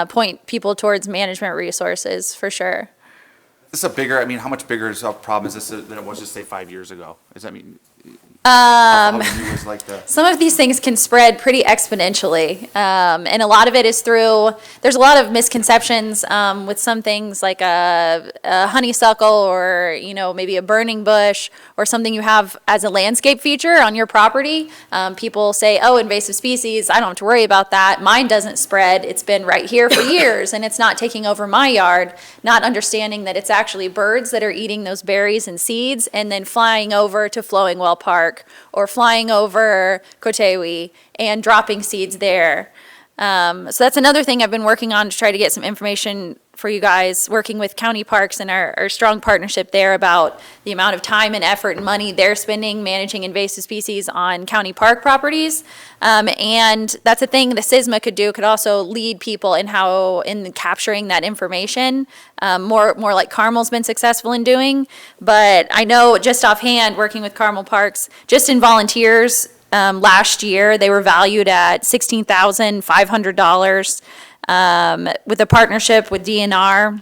[SPEAKER 13] point people towards management resources, for sure.
[SPEAKER 3] This is a bigger, I mean, how much bigger is a problem is this than it was just, say, 5 years ago? Does that mean? How new is like the?
[SPEAKER 13] Some of these things can spread pretty exponentially, and a lot of it is through, there's a lot of misconceptions with some things like a honeysuckle, or maybe a burning bush, or something you have as a landscape feature on your property. People say, oh, invasive species, I don't have to worry about that. Mine doesn't spread. It's been right here for years, and it's not taking over my yard, not understanding that it's actually birds that are eating those berries and seeds and then flying over to Flowing Well Park or flying over Kotewi and dropping seeds there. So that's another thing I've been working on to try to get some information for you guys, working with county parks and our strong partnership there about the amount of time and effort and money they're spending managing invasive species on county park properties. And that's a thing the SISMA could do, could also lead people in capturing that information, more like Carmel's been successful in doing. But I know just offhand, working with Carmel Parks, just in volunteers, last year, they were valued at $16,500. With a partnership with DNR,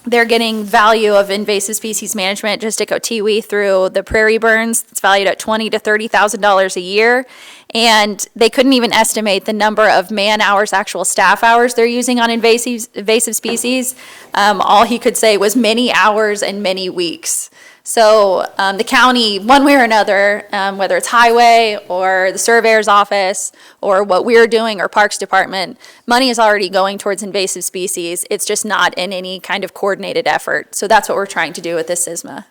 [SPEAKER 13] they're getting value of invasive species management just at Kotewi through the prairie burns. It's valued at $20,000 to $30,000 a year. And they couldn't even estimate the number of man hours, actual staff hours they're using on invasive species. All he could say was many hours and many weeks. So the county, one way or another, whether it's highway or the surveyor's office or what we're doing or Parks Department, money is already going towards invasive species. It's just not in any kind of coordinated effort. So that's what we're trying to do with this SISMA.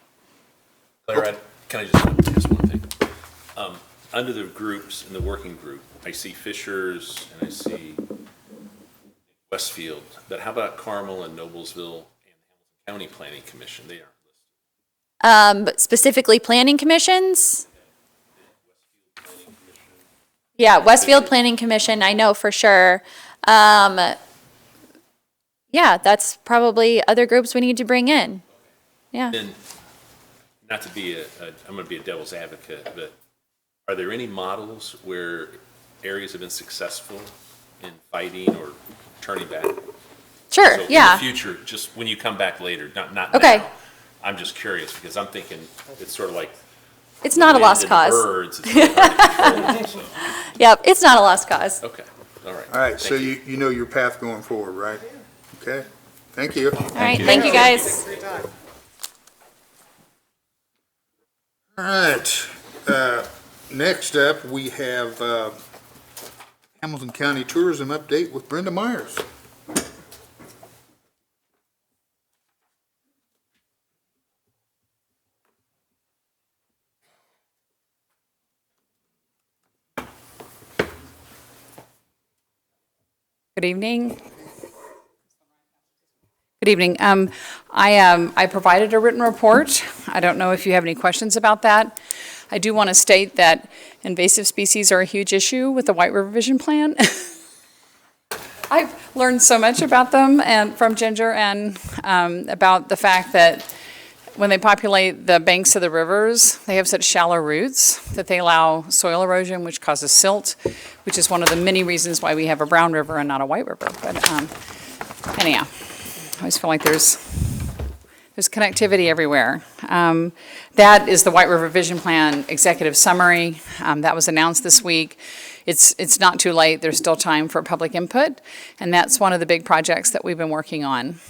[SPEAKER 7] Claire, can I just ask one thing? Under the groups, in the working group, I see Fishers and I see Westfield, but how about Carmel and Noblesville and Hamilton County Planning Commission? They are.
[SPEAKER 13] Specifically planning commissions? Yeah, Westfield Planning Commission, I know for sure. Yeah, that's probably other groups we need to bring in. Yeah.
[SPEAKER 7] And not to be I'm going to be a devil's advocate, but are there any models where areas have been successful in fighting or turning back?
[SPEAKER 13] Sure,
[SPEAKER 7] So
[SPEAKER 13] yeah.
[SPEAKER 7] in the future, just when you come back later, not
[SPEAKER 13] Okay.
[SPEAKER 7] now. I'm just curious because I'm thinking it's sort of like
[SPEAKER 13] It's not a lost
[SPEAKER 7] wind
[SPEAKER 13] cause.
[SPEAKER 7] and birds. It's really hard to control them, so.
[SPEAKER 13] Yep, it's not a lost cause.
[SPEAKER 7] Okay, all right.
[SPEAKER 1] All right, so
[SPEAKER 7] Thank
[SPEAKER 1] you know your path going forward, right? Okay, thank you.
[SPEAKER 13] All right, thank you guys.
[SPEAKER 1] All right, Next up, we have Hamilton County Tourism Update with Brenda Myers.
[SPEAKER 14] Good evening. Good evening. I provided a written report. I don't know if you have any questions about that. I do want to state that invasive species are a huge issue with the White River Vision Plan. I've learned so much about them and from Ginger and about the fact that when they populate the banks of the rivers, they have such shallow roots that they allow soil erosion, which causes silt, which is one of the many reasons why we have a brown river and not a white river. But anyhow, I always feel like there's connectivity everywhere. That is the White River Vision Plan Executive Summary. That was announced this week. It's not too late. There's still time for public input, and that's one of the big projects that we've been working on.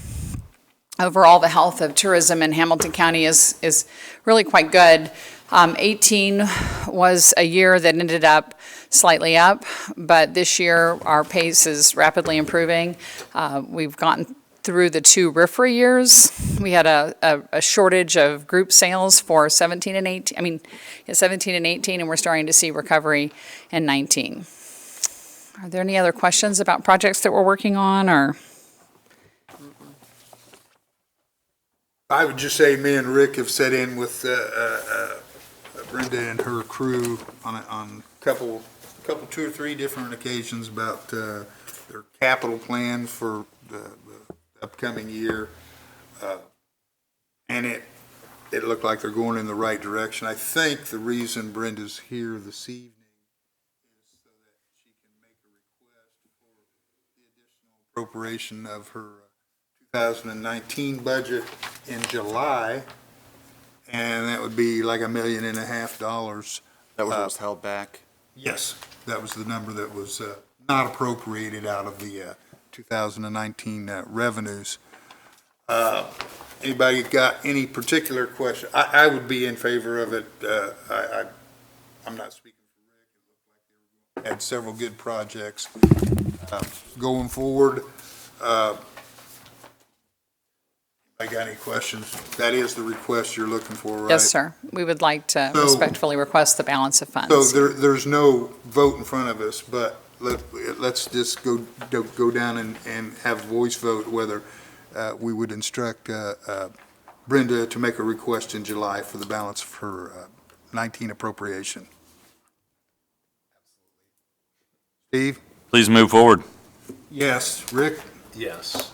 [SPEAKER 14] Overall, the health of tourism in Hamilton County is really quite good. 18 was a year that ended up slightly up, but this year our pace is rapidly improving. We've gotten through the 2 RFRA years. We had a shortage of group sales for 17 and 18, 17 and 18, and we're starting to see recovery in 19. Are there any other questions about projects that we're working on, or?
[SPEAKER 1] I would just say me and Rick have set in with Brenda and her crew on a couple, 2 or 3 different occasions about their capital plan for the upcoming year. And it looked like they're going in the right direction. I think the reason Brenda's here this evening is so that she can make a request for the additional appropriation of her 2019 budget in July, and that would be like $1.5 million. That was
[SPEAKER 3] what was held back?
[SPEAKER 1] Yes, that was the number that was not appropriated out of the 2019 revenues. Anybody got any particular question? I would be in favor of it. I'm not speaking for Rick. It looked like they had several good projects going forward. I got any questions? That is the request you're looking for, right?
[SPEAKER 14] Yes, sir. We would like to respectfully request the balance of funds.
[SPEAKER 1] So there's no vote in front of us, but let's just go down and have a voice vote whether we would instruct Brenda to make a request in July for the balance of her 19 appropriation. Steve?
[SPEAKER 5] Please move forward.
[SPEAKER 1] Yes. Rick?
[SPEAKER 7] Yes.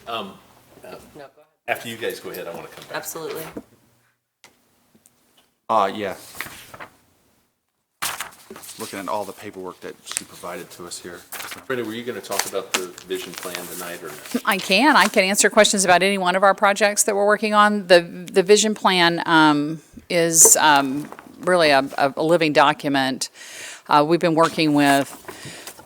[SPEAKER 4] No, go ahead.
[SPEAKER 7] After you guys go ahead, I want to come back.
[SPEAKER 4] Absolutely.
[SPEAKER 3] Yeah. Looking at all the paperwork that she provided to us here.
[SPEAKER 7] Brenda, were you going to talk about the vision plan tonight or not?
[SPEAKER 14] I can answer questions about any one of our projects that we're working on. The vision plan is really a living document. We've been working with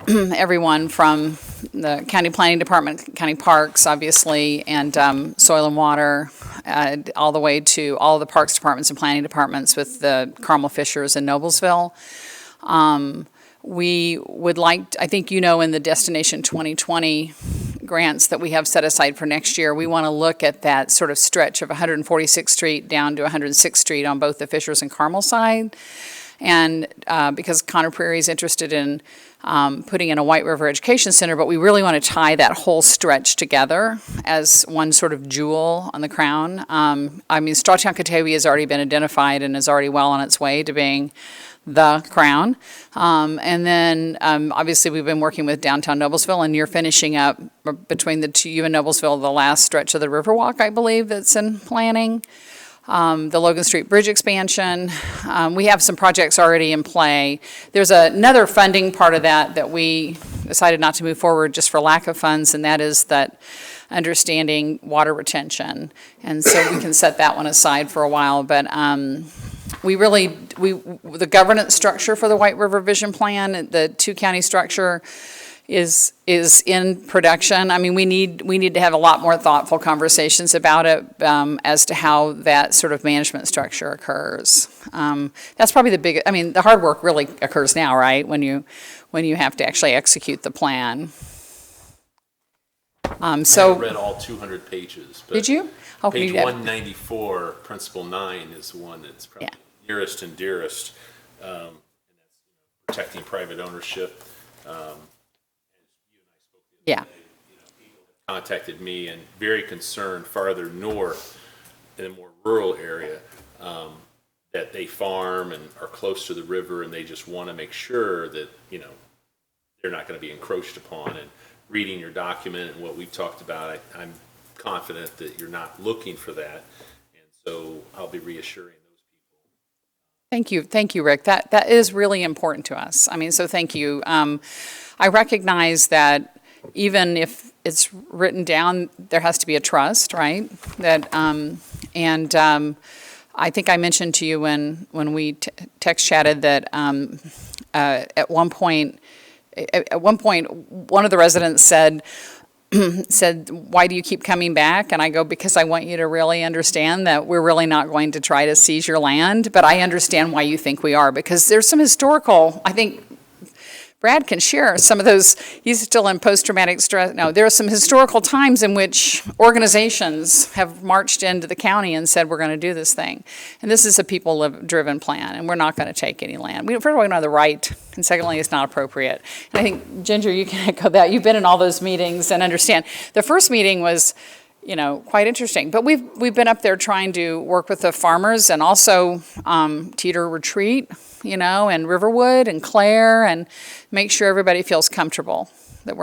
[SPEAKER 14] everyone from the county planning department, county parks, obviously, and soil and water, all the way to all the parks departments and planning departments with the Carmel Fishers in Noblesville. We would like, I think in the Destination 2020 grants that we have set aside for next year, we want to look at that sort of stretch of 146th Street down to 106th Street on both the Fishers and Carmel side. And because Conner Prairie is interested in putting in a White River Education Center, but we really want to tie that whole stretch together as one sort of jewel on the crown. Strawtown-Catawba has already been identified and is already well on its way to being the crown. And then, obviously, we've been working with downtown Noblesville, and you're finishing up between the two, you and Noblesville, the last stretch of the Riverwalk, I believe, that's in planning. The Logan Street Bridge expansion. We have some projects already in play. There's another funding part of that we decided not to move forward just for lack of funds, and that is that understanding water retention. And so we can set that one aside for a while, but the governance structure for the White River Vision Plan, the 2-county structure, is in production. I mean, we need to have a lot more thoughtful conversations about it, as to how that sort of management structure occurs. That's probably the hard work really occurs now, right? When you have to actually execute the plan.
[SPEAKER 7] I
[SPEAKER 14] So.
[SPEAKER 7] read all 200 pages. But
[SPEAKER 14] Did you? Oh,
[SPEAKER 7] Page
[SPEAKER 14] you did.
[SPEAKER 7] 194, Principle 9 is the one that's probably nearest and dearest. And that's protecting private ownership.
[SPEAKER 14] Yeah.
[SPEAKER 7] Contacted me and very concerned farther north in a more rural area, that they farm and are close to the river, and they just want to make sure that, they're not going to be encroached upon. And reading your document and what we've talked about, I'm confident that you're not looking for that. And so I'll be reassuring those people.
[SPEAKER 14] Thank you, Rick. That is really important to us. I mean, so thank you. I recognize that even if it's written down, there has to be a trust, right? That, I think I mentioned to you when we text chatted that at one point, one of the residents said, why do you keep coming back? And I go, because I want you to really understand that we're really not going to try to seize your land, but I understand why you think we are, because there's some historical, I think Brad can share some of those. He's still in post-traumatic stress. No, there are some historical times in which organizations have marched into the county and said, we're going to do this thing. And this is a people-driven plan, and we're not going to take any land. First of all, we don't have the right, and secondly, it's not appropriate. And I think, Ginger, you can echo that. You've been in all those meetings and understand. The first meeting was, quite interesting. But we've been up there trying to work with the farmers and also Teeter Retreat, and Riverwood and Claire, and make sure everybody feels comfortable that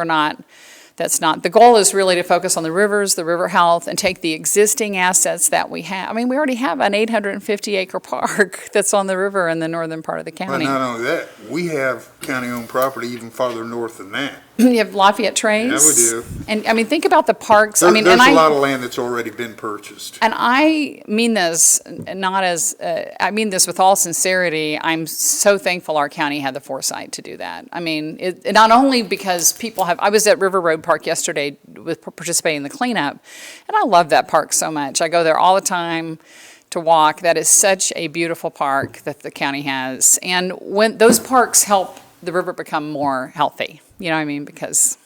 [SPEAKER 14] the goal is really to focus on the rivers, the river health, and take the existing assets that we have. I mean, we already have an 850-acre park that's on the river in the northern part of the
[SPEAKER 1] But
[SPEAKER 14] county.
[SPEAKER 1] not only that, we have county-owned property even farther north than that.
[SPEAKER 14] You have Lafayette Trace.
[SPEAKER 1] Yeah, we do.
[SPEAKER 14] And, think about the parks.
[SPEAKER 1] There's a lot of land that's already been purchased.
[SPEAKER 14] And I mean this not as, I mean this with all sincerity. I'm so thankful our county had the foresight to do that. I mean, it not only because I was at River Road Park yesterday participating in the cleanup, and I love that park so much. I go there all the time to walk. That is such a beautiful park that the county has. And when those parks help the river become more healthy, you know what I mean? Because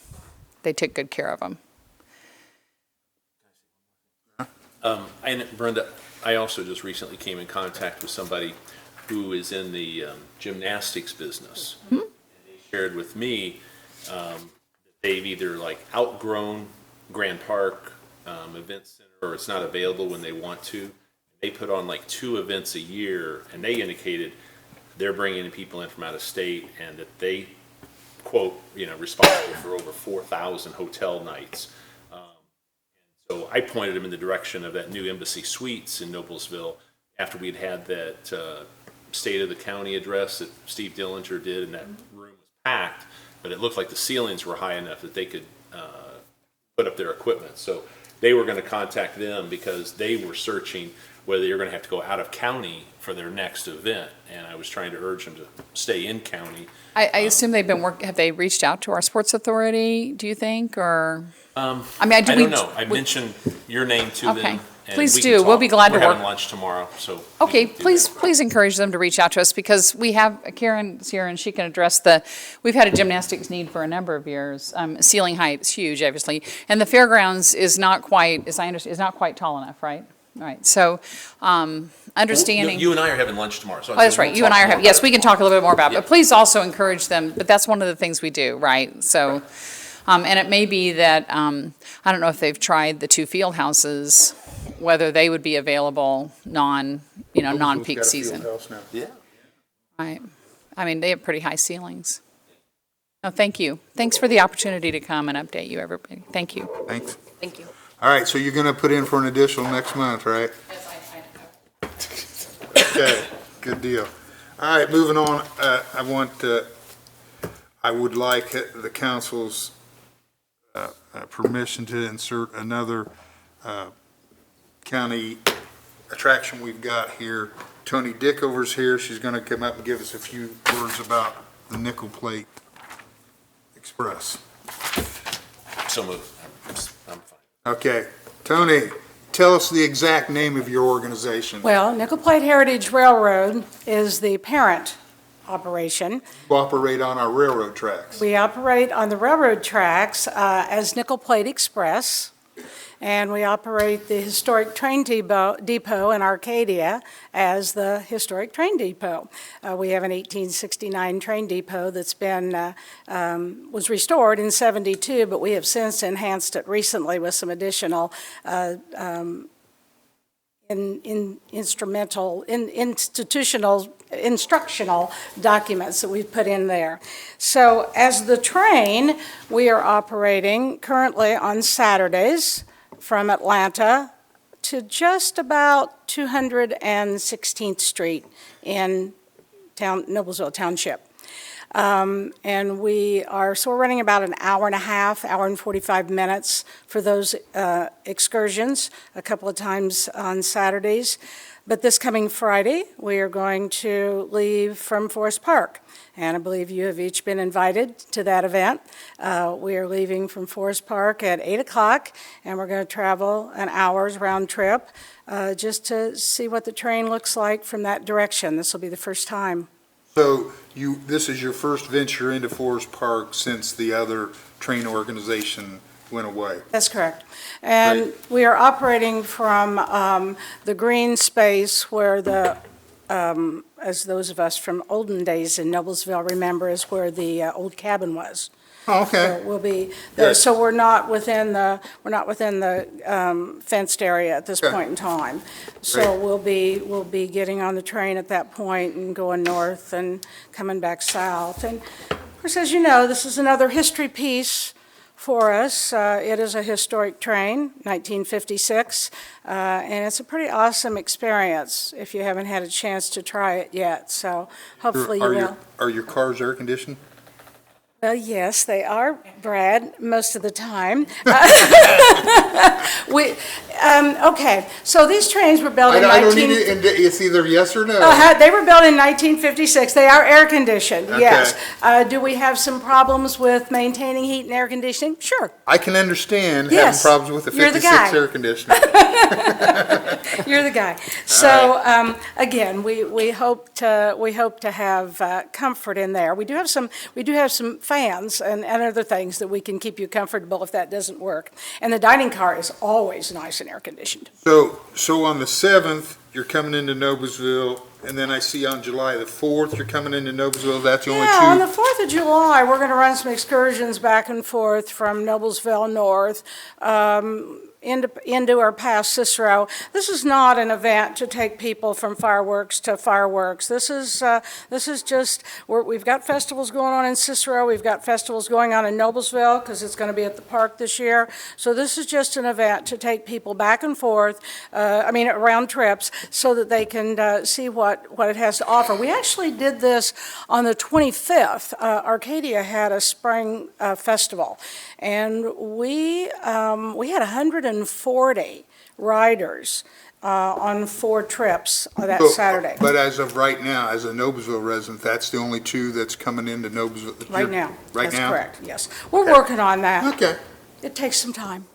[SPEAKER 14] they took good care of them.
[SPEAKER 7] And Brenda, I also just recently came in contact with somebody who is in the gymnastics business. Mm-hmm. And they shared with me that they've either outgrown Grand Park Event Center, or it's not available when they want to. They put on 2 events a year, and they indicated they're bringing people in from out of state, and that they, quote, responsible for over 4,000 hotel nights. So I pointed them in the direction of that new Embassy Suites in Noblesville after we'd had that State of the County address that Steve Dillinger did, and that room was packed, but it looked like the ceilings were high enough that they could put up their equipment. So they were going to contact them because they were searching whether you're going to have to go out of county for their next event. And I was trying to urge them to stay in county.
[SPEAKER 14] I assume have they reached out to our sports authority, do you think, or? I
[SPEAKER 7] don't know. I mentioned your name to
[SPEAKER 14] Okay.
[SPEAKER 7] them. and
[SPEAKER 14] Please
[SPEAKER 7] we can
[SPEAKER 14] do.
[SPEAKER 7] talk.
[SPEAKER 14] We'll be glad to
[SPEAKER 7] We're
[SPEAKER 14] work.
[SPEAKER 7] having lunch tomorrow, so.
[SPEAKER 14] Okay, please encourage them to reach out to us, because we have, Karen's here and she can address we've had a gymnastics need for a number of years. Ceiling height is huge, obviously, and the fairgrounds is not quite, as I understand, is not quite tall enough, right? All right, so, understanding.
[SPEAKER 7] You and I are having lunch tomorrow. So
[SPEAKER 14] Oh, that's right, you and I are, yes, we can talk a little bit more about it,
[SPEAKER 7] Yeah.
[SPEAKER 14] but please also encourage them, but that's one of the things we do, right? So, and it may be that, I don't know if they've tried the 2 field houses, whether they would be available non-peak season.
[SPEAKER 7] Yeah.
[SPEAKER 14] Right. I mean, they have pretty high ceilings. No, thank you. Thanks for the opportunity to come and update you, everybody. Thank you.
[SPEAKER 1] Thanks.
[SPEAKER 4] Thank you.
[SPEAKER 1] All right, so you're going to put in for an additional next month, right? Okay, good deal. All right, moving on, I would like the council's permission to insert another county attraction we've got here. Tony Dickover's here. She's going to come up and give us a few words about the nickel plate Express.
[SPEAKER 7] So moved. I'm fine.
[SPEAKER 1] Okay. Tony, tell us the exact name of your organization.
[SPEAKER 15] Well, Nickel Plate Heritage Railroad is the parent operation.
[SPEAKER 1] You operate on our railroad tracks.
[SPEAKER 15] We operate on the railroad tracks as Nickel Plate Express, and we operate the historic train depot in Arcadia as the historic train depot. We have an 1869 train depot that's been, was restored in '72, but we have since enhanced it recently with some additional instructional documents that we've put in there. So as the train, we are operating currently on Saturdays from Atlanta to just about 216th Street in Noblesville Township. And we're running about an hour and a half, hour and 45 minutes for those excursions, a couple of times on Saturdays. But this coming Friday, we are going to leave from Forest Park. And I believe you have each been invited to that event. We are leaving from Forest Park at 8 o'clock, and we're going to travel an hour's round trip just to see what the train looks like from that direction. This will be the first time.
[SPEAKER 1] So this is your first venture into Forest Park since the other train organization went away?
[SPEAKER 15] That's correct. And we are operating from the green space where as those of us from olden days in Noblesville remember, is where the old cabin was.
[SPEAKER 1] Oh, okay.
[SPEAKER 15] So we'll be there. So we're not within the fenced area at this point in time. So we'll be getting on the train at that point and going north and coming back south. And of course, as you know, this is another history piece for us. It is a historic train, 1956, and it's a pretty awesome experience if you haven't had a chance to try it yet. So hopefully you will.
[SPEAKER 1] Are your cars air conditioned?
[SPEAKER 15] Yes, they are, Brad, most of the time. Okay, so these trains were built in
[SPEAKER 1] it's either yes or no.
[SPEAKER 15] They were built in 1956. They are air conditioned, yes. Do we have some problems with maintaining heat and air conditioning? Sure.
[SPEAKER 1] I can understand having problems with the 56 air conditioner.
[SPEAKER 15] You're the guy. So again, we hope to have comfort in there. We do have some fans and other things that we can keep you comfortable if that doesn't work. And the dining car is always nice and air conditioned.
[SPEAKER 1] So on the 7th, you're coming into Noblesville, and then I see on July the 4th, you're coming into Noblesville. That's the only two?
[SPEAKER 15] Yeah, on the 4th of July, we're going to run some excursions back and forth from Noblesville north into or past Cicero. This is not an event to take people from fireworks to fireworks. This is just, we've got festivals going on in Cicero. We've got festivals going on in Noblesville because it's going to be at the park this year. So this is just an event to take people back and forth, around trips, so that they can see what it has to offer. We actually did this on the 25th. Arcadia had a spring festival, and we had 140 riders on 4 trips that Saturday.
[SPEAKER 1] But as of right now, as a Noblesville resident, that's the only 2 that's coming into Noblesville?
[SPEAKER 15] Right now.
[SPEAKER 1] That's
[SPEAKER 15] correct, yes. We're working on that.
[SPEAKER 1] Okay.
[SPEAKER 15] It takes some time.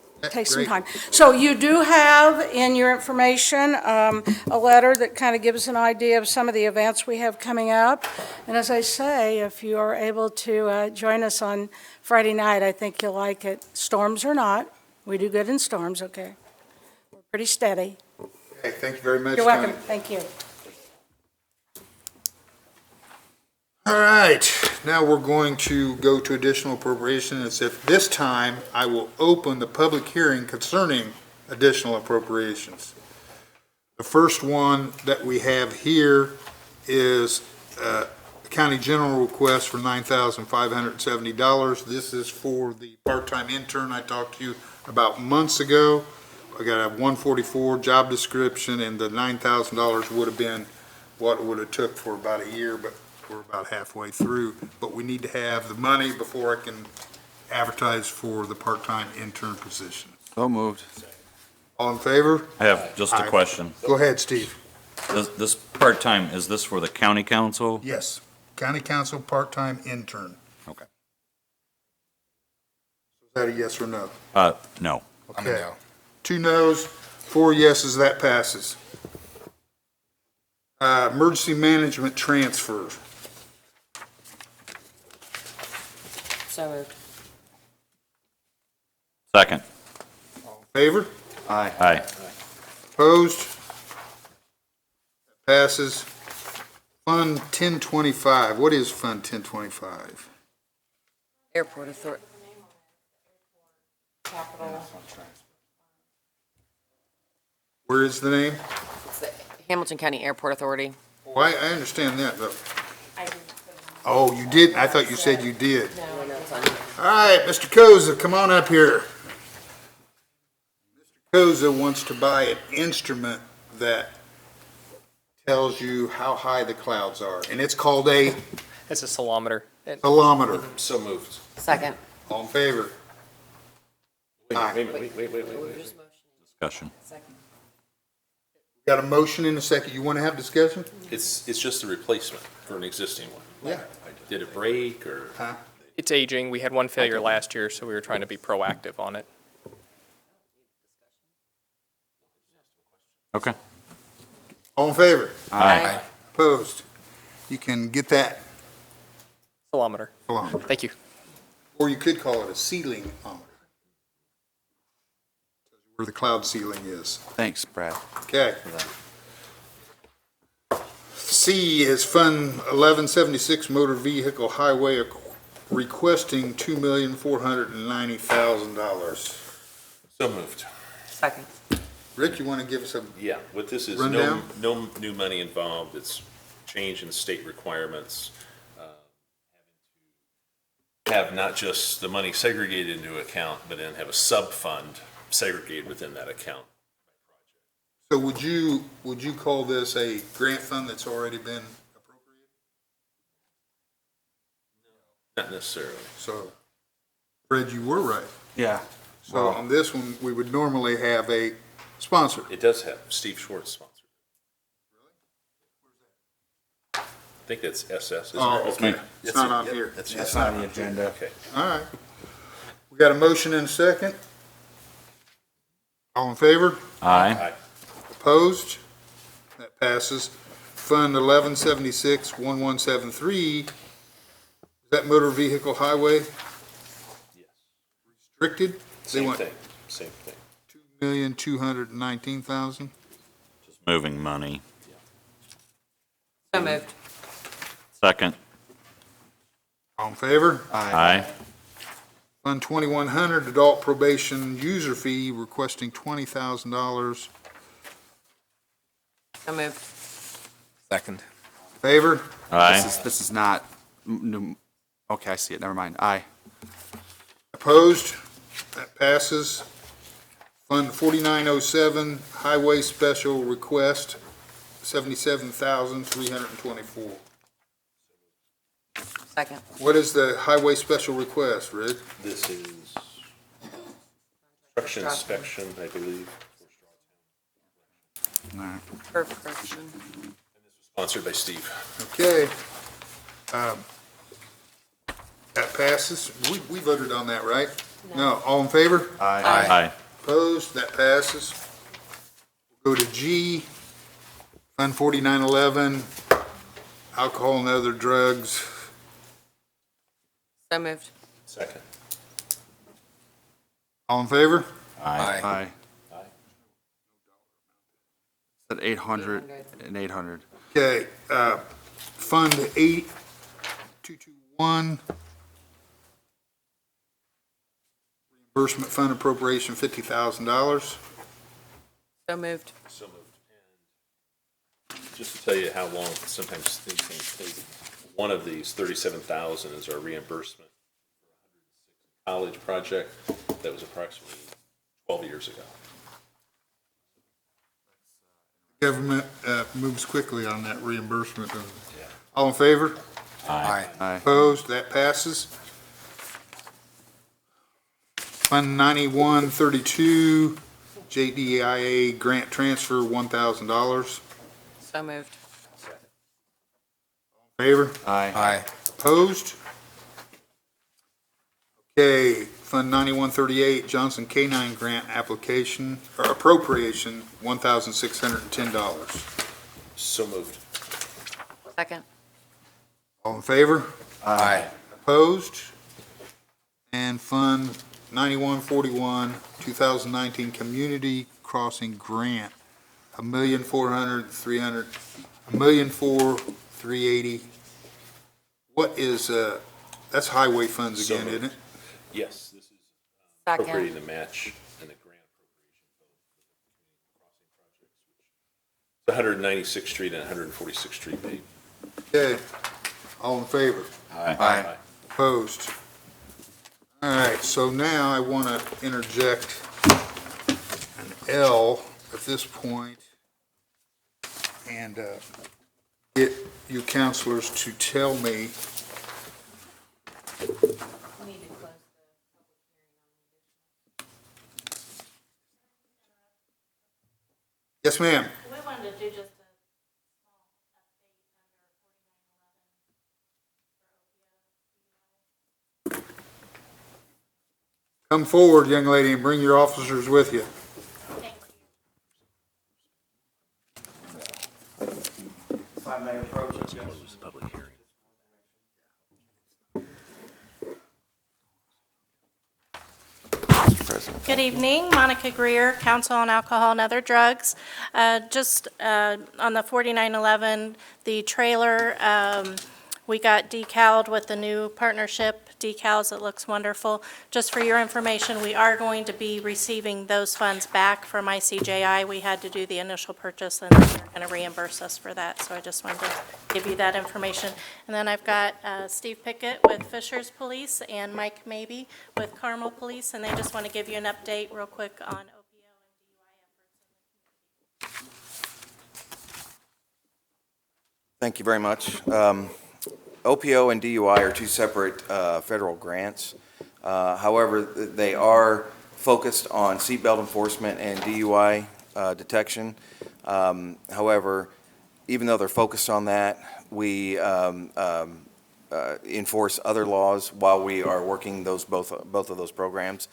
[SPEAKER 15] So you do have in your information a letter that kind of gives an idea of some of the events we have coming up. And as I say, if you are able to join us on Friday night, I think you'll like it. Storms or not, we do good in storms, okay? We're pretty steady.
[SPEAKER 1] Okay, thank you very much.
[SPEAKER 15] You're welcome. Thank you.
[SPEAKER 1] All right, now we're going to go to additional appropriations. At this time, I will open the public hearing concerning additional appropriations. The first one that we have here is a county general request for $9,570. This is for the part-time intern I talked to you about months ago. I got a 144 job description, and the $9,000 would have been what it would have took for about a year, but we're about halfway through. But we need to have the money before I can advertise for the part-time intern position.
[SPEAKER 3] So moved.
[SPEAKER 1] All in favor?
[SPEAKER 5] I have just a question.
[SPEAKER 1] Go ahead, Steve.
[SPEAKER 5] This part-time, is this for the county council?
[SPEAKER 1] Yes, county council part-time intern.
[SPEAKER 5] Okay.
[SPEAKER 1] that a yes or no?
[SPEAKER 5] No.
[SPEAKER 8] I'm a
[SPEAKER 1] Okay.
[SPEAKER 8] no.
[SPEAKER 1] 2 noes, 4 yeses, that passes. Emergency management transfer.
[SPEAKER 4] So moved.
[SPEAKER 5] Second.
[SPEAKER 1] Favor?
[SPEAKER 3] Aye.
[SPEAKER 5] Aye.
[SPEAKER 1] Opposed? Passes. Fund 1025. What is Fund 1025?
[SPEAKER 4] Airport Authority.
[SPEAKER 1] Where is the name?
[SPEAKER 4] It's the Hamilton County Airport Authority.
[SPEAKER 1] Oh, I understand that, though. Oh, you did? I thought you said you did.
[SPEAKER 4] No, that's on.
[SPEAKER 1] All right, Mr. Koza, come on up here. Mr. Koza wants to buy an instrument that tells you how high the clouds are, and it's called a
[SPEAKER 16] It's a salometer.
[SPEAKER 1] bolometer.
[SPEAKER 7] So moved.
[SPEAKER 4] Second.
[SPEAKER 1] All in favor? Aye.
[SPEAKER 7] Wait.
[SPEAKER 5] Discussion.
[SPEAKER 1] Got a motion in a second. You want to have discussion?
[SPEAKER 7] It's just a replacement for an existing one.
[SPEAKER 1] Yeah.
[SPEAKER 7] Did it break or?
[SPEAKER 1] Huh?
[SPEAKER 16] It's aging. We had one failure last year, so we were trying to be proactive on it.
[SPEAKER 5] Okay.
[SPEAKER 1] All in favor?
[SPEAKER 5] Aye.
[SPEAKER 1] Opposed? You can get that
[SPEAKER 16] Salometer.
[SPEAKER 1] bolometer.
[SPEAKER 16] Thank you.
[SPEAKER 1] Or you could call it a ceiling-ometer. Where the cloud ceiling is.
[SPEAKER 3] Thanks, Brad.
[SPEAKER 1] Okay. C is Fund 1176 Motor Vehicle Highway requesting $2,490,000.
[SPEAKER 7] So moved.
[SPEAKER 4] Second.
[SPEAKER 1] Rick, you want to give us a
[SPEAKER 7] Yeah, what this is,
[SPEAKER 1] rundown?
[SPEAKER 7] no new money involved. It's change in state requirements. Have not just the money segregated into an account, but then have a sub-fund segregated within that account.
[SPEAKER 1] So would you call this a grant fund that's already been appropriated?
[SPEAKER 7] Not necessarily.
[SPEAKER 1] So, Fred, you were right.
[SPEAKER 3] Yeah.
[SPEAKER 1] So on this one, we would normally have a sponsor.
[SPEAKER 7] It does have Steve Schwartz sponsored. I think that's SS, isn't it?
[SPEAKER 1] Oh, okay. It's not on here.
[SPEAKER 3] That's on the agenda.
[SPEAKER 7] Okay.
[SPEAKER 1] All right. We got a motion and a second. All in favor?
[SPEAKER 5] Aye.
[SPEAKER 1] Opposed? That passes. Fund 1176-1173, is that motor vehicle highway?
[SPEAKER 7] Yes.
[SPEAKER 1] Restricted? They
[SPEAKER 7] Same
[SPEAKER 1] want
[SPEAKER 7] thing, same thing.
[SPEAKER 1] $2,219,000.
[SPEAKER 5] Just moving money.
[SPEAKER 4] So moved.
[SPEAKER 5] Second.
[SPEAKER 1] All in favor?
[SPEAKER 5] Aye.
[SPEAKER 1] Fund 2100, adult probation user fee requesting $20,000.
[SPEAKER 4] So moved.
[SPEAKER 8] Second.
[SPEAKER 1] Favor?
[SPEAKER 5] Aye.
[SPEAKER 3] This is not new. Okay, I see it. Never mind. Aye.
[SPEAKER 1] Opposed? That passes. Fund 4907, highway special request, $77,324.
[SPEAKER 4] Second.
[SPEAKER 1] What is the highway special request, Rick?
[SPEAKER 7] This is construction inspection, I believe,
[SPEAKER 3] All right.
[SPEAKER 4] Perfection.
[SPEAKER 7] sponsored by Steve.
[SPEAKER 1] Okay. That passes. We voted on that, right? No. All in favor?
[SPEAKER 5] Aye.
[SPEAKER 1] Opposed? That passes. Go to G, Fund 4911, alcohol and other drugs.
[SPEAKER 4] So moved.
[SPEAKER 7] Second.
[SPEAKER 1] All in favor?
[SPEAKER 5] Aye.
[SPEAKER 3] Aye. At 800 and 800.
[SPEAKER 1] Okay, Fund 8221, reimbursement fund appropriation $50,000.
[SPEAKER 4] So moved.
[SPEAKER 7] So moved. And just to tell you how long sometimes things take, one of these, 37,000, is our reimbursement for a college project that was approximately 12 years ago.
[SPEAKER 1] Government moves quickly on that reimbursement. All in favor?
[SPEAKER 8] Aye.
[SPEAKER 3] Aye.
[SPEAKER 1] Opposed? That passes. Fund 9132, JDIA grant transfer, $1,000.
[SPEAKER 4] So moved.
[SPEAKER 1] Favor?
[SPEAKER 3] Aye.
[SPEAKER 8] Aye.
[SPEAKER 1] Opposed? Okay, Fund 9138, Johnson K-9 Grant Application, or Appropriation, $1,610.
[SPEAKER 7] So moved.
[SPEAKER 4] Second.
[SPEAKER 1] All in favor?
[SPEAKER 8] Aye.
[SPEAKER 1] Opposed? And Fund 9141, 2019 Community Crossing Grant, $1,400,380. What is, that's highway funds
[SPEAKER 7] So
[SPEAKER 1] again,
[SPEAKER 7] moved.
[SPEAKER 1] isn't it?
[SPEAKER 7] Yes, this is
[SPEAKER 4] Second.
[SPEAKER 7] appropriating the match and the grant appropriation. The 196th Street and 146th Street paved.
[SPEAKER 1] Okay. All in favor?
[SPEAKER 8] Aye.
[SPEAKER 1] Opposed? All right, so now I want to interject an L at this point and get you counselors to tell me. Yes, ma'am.
[SPEAKER 15] We wanted to do just a small update under 4911.
[SPEAKER 1] Come forward, young lady, and bring your officers with you.
[SPEAKER 10] If I may approach it, yes.
[SPEAKER 15] Good evening, Monica Greer, Council on Alcohol and Other Drugs. Just on the 4911, the trailer, we got decaled with the new partnership decals. It looks wonderful. Just for your information, we are going to be receiving those funds back from ICJI. We had to do the initial purchase, and they're going to reimburse us for that. So I just wanted to give you that information. And then I've got Steve Pickett with Fishers Police and Mike Mabey with Carmel Police, and they just want to give you an update real quick on OPO and DUI efforts.
[SPEAKER 17] Thank you very much. OPO and DUI are two separate federal grants. However, they are focused on seatbelt enforcement and DUI detection. However, even though they're focused on that, we enforce other laws while we are working both of those programs.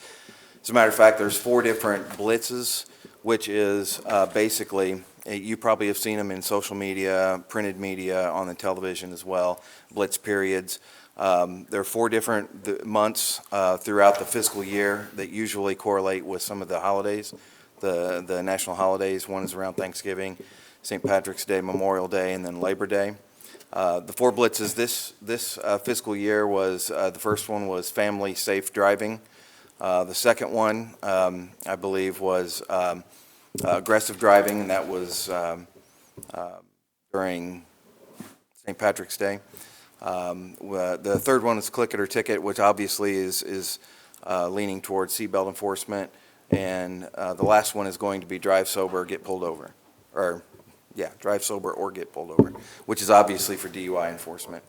[SPEAKER 17] As a matter of fact, there's 4 different blitzes, which is basically, you probably have seen them in social media, printed media, on the television as well, blitz periods. There are 4 different months throughout the fiscal year that usually correlate with some of the holidays, the national holidays. One is around Thanksgiving, St. Patrick's Day, Memorial Day, and then Labor Day. The 4 blitzes this fiscal year was, the first one was family safe driving. The second one, I believe, was aggressive driving, and that was during St. Patrick's Day. The third one is click it or ticket, which obviously is leaning towards seatbelt enforcement. And the last one is going to be drive sober, get pulled over. Drive sober or get pulled over, which is obviously for DUI enforcement.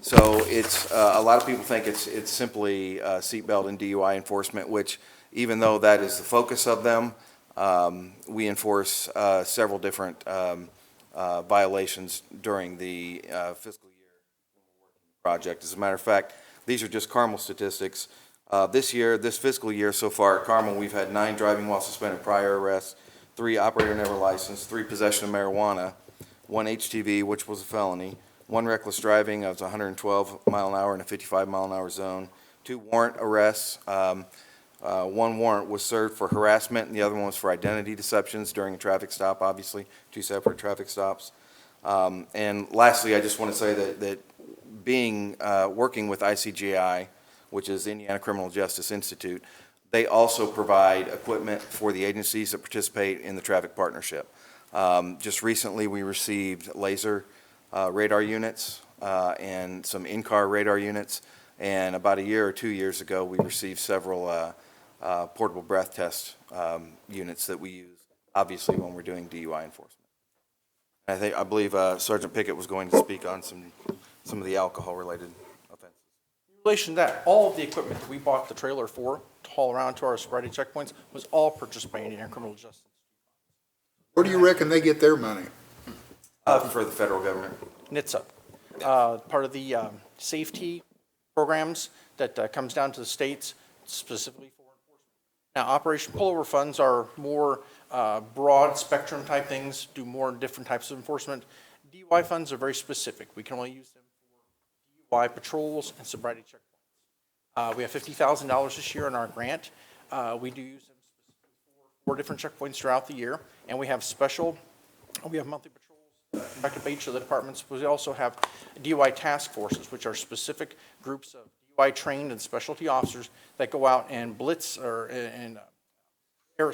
[SPEAKER 17] So it's, a lot of people think it's simply seatbelt and DUI enforcement, which even though that is the focus of them, we enforce several different violations during the fiscal year project. As a matter of fact, these are just Carmel statistics. This fiscal year so far at Carmel, we've had 9 driving while suspended prior arrests, 3 operator never licensed, 3 possession of marijuana, 1 HTV, which was a felony, 1 reckless driving of 112 mile an hour in a 55 mile an hour zone, 2 warrant arrests. 1 warrant was served for harassment, and the other one was for identity deceptions during a traffic stop, obviously, 2 separate traffic stops. And lastly, I just want to say that working with ICGI, which is Indiana Criminal Justice Institute, they also provide equipment for the agencies that participate in the traffic partnership. Just recently, we received laser radar units and some in-car radar units, and about a year or 2 years ago, we received several portable breath test units that we use, obviously, when we're doing DUI enforcement. I believe Sergeant Pickett was going to speak on some of the alcohol-related offenses.
[SPEAKER 18] In relation to that, all of the equipment that we bought the trailer for to haul around to our sobriety checkpoints was all purchased by Indiana Criminal Justice.
[SPEAKER 1] Where do you reckon they get their money?
[SPEAKER 17] For the federal government.
[SPEAKER 18] NHTSA, part of the safety programs that comes down to the states specifically for enforcement. Now, Operation Pullover funds are more broad spectrum type things, do more different types of enforcement. DUI funds are very specific. We can only use them for DUI patrols and sobriety checkpoints. We have $50,000 this year in our grant. We do use them specifically for 4 different checkpoints throughout the year, and we have monthly patrols conducted by each of the departments. We also have DUI task forces, which are specific groups of DUI trained and specialty officers that go out and blitz or in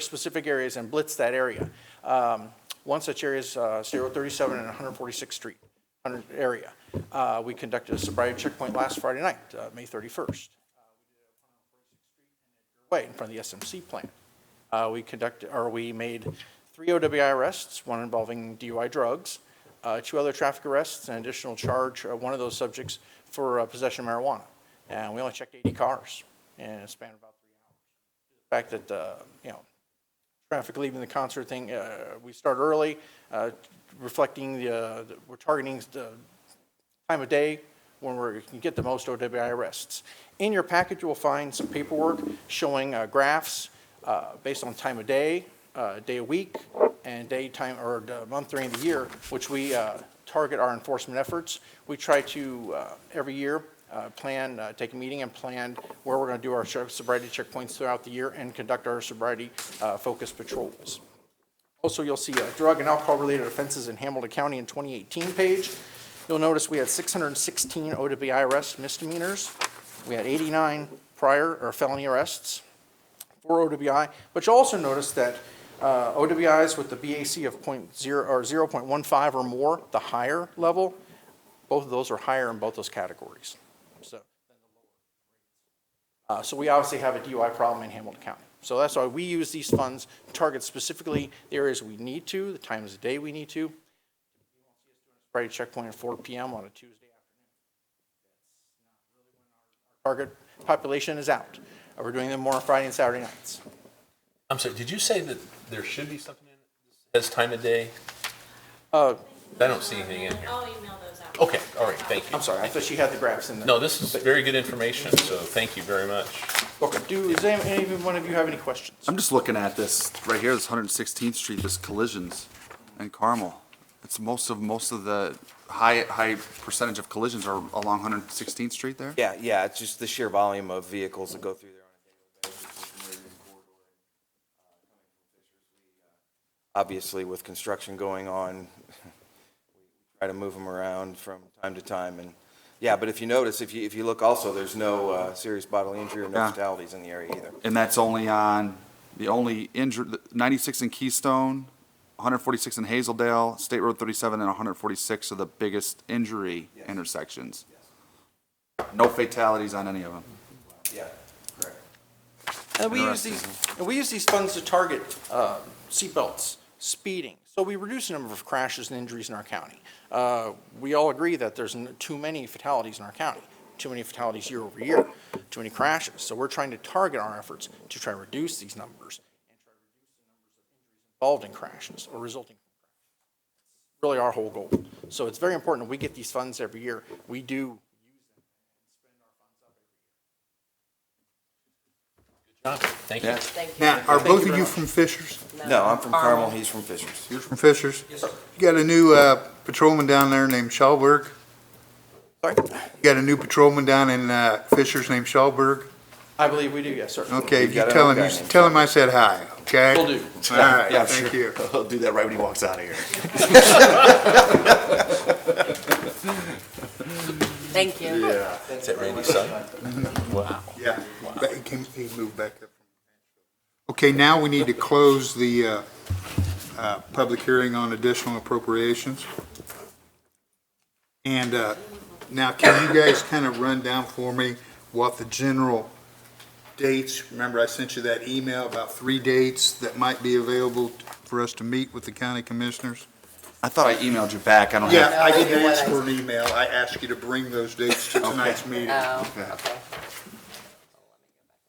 [SPEAKER 18] specific areas and blitz that area. One such area is State Road 37 and 146th Street area. We conducted a sobriety checkpoint last Friday night, May 31st. Way in front of the SMC plant. We made 3 OWI arrests, one involving DUI drugs, 2 other traffic arrests, an additional charge, one of those subjects for possession of marijuana. And we only checked 80 cars in a span of about 3 hours. The fact that, traffic leaving the concert thing, we start early, reflecting we're targeting the time of day when we can get the most OWI arrests. In your package, you will find some paperwork showing graphs based on time of day of week, and daytime or month during the year, which we target our enforcement efforts. We try to, every year, take a meeting and plan where we're going to do our sobriety checkpoints throughout the year and conduct our sobriety focused patrols. Also, you'll see drug and alcohol-related offenses in Hamilton County in 2018 page. You'll notice we had 616 OWI arrests, misdemeanors. We had 89 prior or felony arrests for OWI, but you'll also notice that OWIs with the BAC of 0.15 or more, the higher level, both of those are higher in both those categories. So we obviously have a DUI problem in Hamilton County. So that's why we use these funds to target specifically the areas we need to, the times of the day we need to. You won't see us doing a sobriety checkpoint at 4 p.m. on a Tuesday afternoon. That's not really when our target population is out. We're doing them more on Friday and Saturday nights.
[SPEAKER 7] I'm sorry, did you say that there should be something in it that says time of day? I don't see anything in here.
[SPEAKER 13] I'll email those out.
[SPEAKER 7] Okay, all right, thank you.
[SPEAKER 18] I'm sorry, I thought she had the graphs in there.
[SPEAKER 7] No, this is very good information, so thank you very much.
[SPEAKER 18] Okay, does any one of you have any questions?
[SPEAKER 3] I'm just looking at this right here, this 116th Street, this collisions in Carmel. It's most of the high percentage of collisions are along 116th Street there?
[SPEAKER 17] Yeah, it's just the sheer volume of vehicles that go through there on a daily basis. Obviously, with construction going on, we try to move them around from time to time. And yeah, but if you notice, if you look also, there's no serious bodily injury or no fatalities in the area either.
[SPEAKER 3] And that's only on, the only injured, 96 in Keystone, 146 in Hazeldale, State Road 37 and 146 are the biggest injury intersections. No fatalities on any of them.
[SPEAKER 17] Yeah, correct.
[SPEAKER 18] And we use these funds to target seatbelts, speeding. So we reduce the number of crashes and injuries in our county. We all agree that there's too many fatalities in our county, too many fatalities year over year, too many crashes. So we're trying to target our efforts to try to reduce these numbers and try to reduce the numbers of injuries involved in crashes or resulting from crashes. Really our whole goal. So it's very important that we get these funds every year. We do use them and spend our funds up every year.
[SPEAKER 7] Thank you.
[SPEAKER 3] Yeah.
[SPEAKER 4] Thank you.
[SPEAKER 1] Now, are both of you from Fishers?
[SPEAKER 17] No, I'm from Carmel, he's from Fishers.
[SPEAKER 1] You're from Fishers?
[SPEAKER 18] Yes, sir.
[SPEAKER 1] You got a new patrolman down there named Schallberg?
[SPEAKER 18] Sorry?
[SPEAKER 1] You got a new patrolman down in Fishers named Schallberg?
[SPEAKER 18] I believe we do, yes, sir.
[SPEAKER 1] Okay,
[SPEAKER 17] We've
[SPEAKER 1] you
[SPEAKER 17] got
[SPEAKER 1] tell
[SPEAKER 17] an
[SPEAKER 1] him,
[SPEAKER 17] old
[SPEAKER 1] you
[SPEAKER 17] guy
[SPEAKER 1] tell him I said hi, okay?
[SPEAKER 18] Will do.
[SPEAKER 1] All right,
[SPEAKER 17] Yeah,
[SPEAKER 1] thank
[SPEAKER 17] sure.
[SPEAKER 1] you.
[SPEAKER 17] He'll do that right when he walks out of here.
[SPEAKER 4] Thank you.
[SPEAKER 1] Yeah.
[SPEAKER 7] Is that Randy's son? Wow.
[SPEAKER 1] Yeah, he moved back up. Okay, now we need to close the public hearing on additional appropriations. And now, can you guys kind of run down for me what the general dates? Remember, I sent you that email about 3 dates that might be available for us to meet with the county commissioners?
[SPEAKER 3] I thought I emailed you back, I don't have.
[SPEAKER 1] Yeah, I didn't ask for an email. I asked you to bring those dates to tonight's meeting.
[SPEAKER 4] Oh, okay.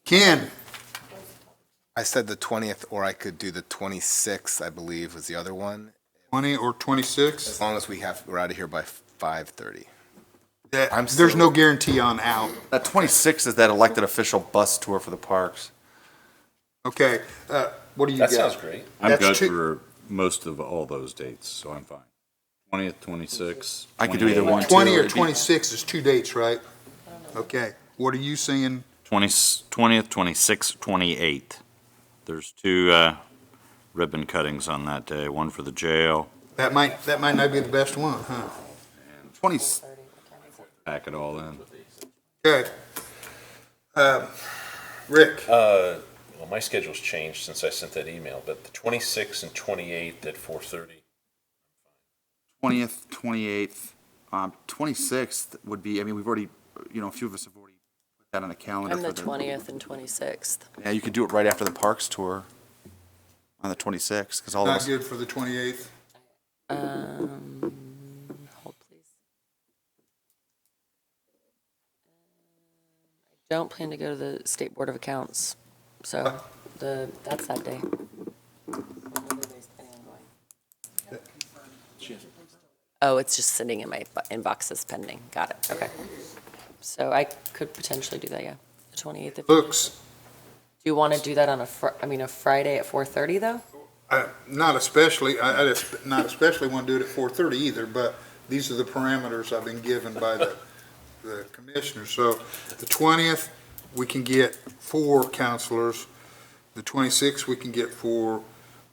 [SPEAKER 1] Ken?
[SPEAKER 8] I said the 20th, or I could do the 26th, I believe, was the other one.
[SPEAKER 1] 20 or 26?
[SPEAKER 8] As long as we're out of here by 5:30.
[SPEAKER 1] There's no guarantee on out.
[SPEAKER 3] That 26th is that elected official bus tour for the parks.
[SPEAKER 1] Okay, what do you got?
[SPEAKER 7] That sounds great.
[SPEAKER 5] I'm
[SPEAKER 1] That's
[SPEAKER 5] good
[SPEAKER 1] two-
[SPEAKER 5] for most of all those dates, so I'm fine. 20th, 26th.
[SPEAKER 3] I could do either one.
[SPEAKER 1] 20 or 26 is 2 dates, right? Okay, what are you saying?
[SPEAKER 5] 20th, 26th, 28th. There's 2 ribbon cuttings on that day, one for the jail.
[SPEAKER 1] That might not be the best one, huh?
[SPEAKER 3] 20,
[SPEAKER 5] Pack it all in.
[SPEAKER 1] Okay. Rick?
[SPEAKER 7] Well, my schedule's changed since I sent that email, but the 26th and 28th at 4:30.
[SPEAKER 3] 20th, 28th, 26th would be, I mean, we've already, a few of us have already put that on the calendar.
[SPEAKER 4] And the
[SPEAKER 3] for
[SPEAKER 4] 20th and 26th.
[SPEAKER 3] Yeah, you could do it right after the parks tour on the 26th, because all of
[SPEAKER 1] Not
[SPEAKER 3] us.
[SPEAKER 1] good for the 28th?
[SPEAKER 4] Hold, please. I don't plan to go to the State Board of Accounts, so that's that day. Oh, it's just sitting in my inbox as pending. Got it, okay. So I could potentially do that, yeah, the 28th. Do
[SPEAKER 1] Looks,
[SPEAKER 4] you want to do that on a Friday at 4:30, though?
[SPEAKER 1] not especially, I just not especially want to do it at 4:30 either, but these are the parameters I've been given by the commissioner. So the 20th, we can get 4 counselors. The 26th, we can get 4.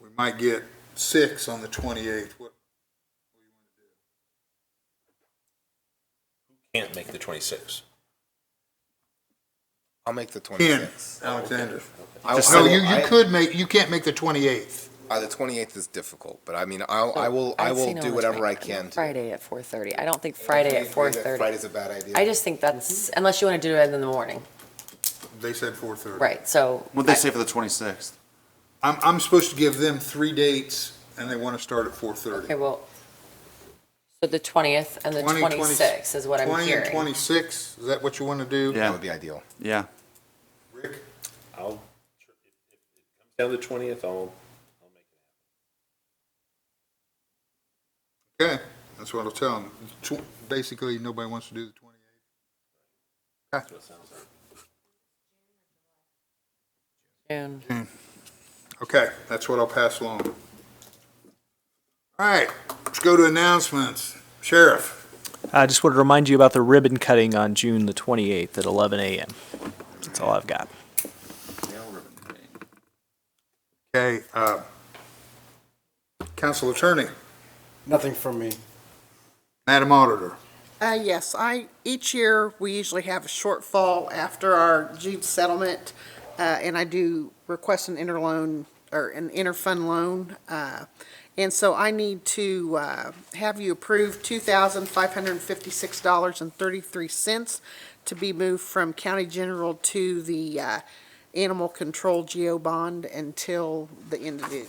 [SPEAKER 1] We might get 6 on the 28th. What
[SPEAKER 7] Can't make the 26th.
[SPEAKER 8] I'll make the
[SPEAKER 1] Ken,
[SPEAKER 8] 26th.
[SPEAKER 1] Alexander?
[SPEAKER 8] Just
[SPEAKER 1] No,
[SPEAKER 8] say-
[SPEAKER 1] you can't make the 28th.
[SPEAKER 8] The 28th is difficult, but I mean, I will
[SPEAKER 4] I'd say no
[SPEAKER 8] do
[SPEAKER 4] on
[SPEAKER 8] whatever
[SPEAKER 4] the
[SPEAKER 8] I
[SPEAKER 4] 20th.
[SPEAKER 8] can.
[SPEAKER 4] Friday at 4:30. I don't think Friday at 4:30.
[SPEAKER 8] Friday's a bad idea.
[SPEAKER 4] I just think that's, unless you want to do it in the morning.
[SPEAKER 1] They said 4:30.
[SPEAKER 4] Right, so.
[SPEAKER 3] What'd they say for the 26th?
[SPEAKER 1] I'm supposed to give them 3 dates, and they want to start at 4:30.
[SPEAKER 4] Okay, well, so the 20th and the
[SPEAKER 1] 20,
[SPEAKER 4] 26th is what I'm
[SPEAKER 1] 20 and
[SPEAKER 4] hearing.
[SPEAKER 1] 26, is that what you want to do?
[SPEAKER 8] That would be ideal.
[SPEAKER 3] Yeah.
[SPEAKER 1] Rick?
[SPEAKER 7] If it comes down to the 20th, I'll make it.
[SPEAKER 1] Okay, that's what I'll tell them. Basically, nobody wants to do the 28th.
[SPEAKER 4] June.
[SPEAKER 1] Okay, that's what I'll pass along. All right, let's go to announcements. Sheriff?
[SPEAKER 16] I just want to remind you about the ribbon cutting on June the 28th at 11 a.m. That's all I've got.
[SPEAKER 1] Okay, Council Attorney?
[SPEAKER 6] Nothing from me.
[SPEAKER 1] Madam Auditor?
[SPEAKER 2] Yes, each year, we usually have a shortfall after our June settlement, and I do request an interloan, or an interfund loan. And so I need to have you approve $2,556.33 to be moved from county general to the animal control GO bond until the end of the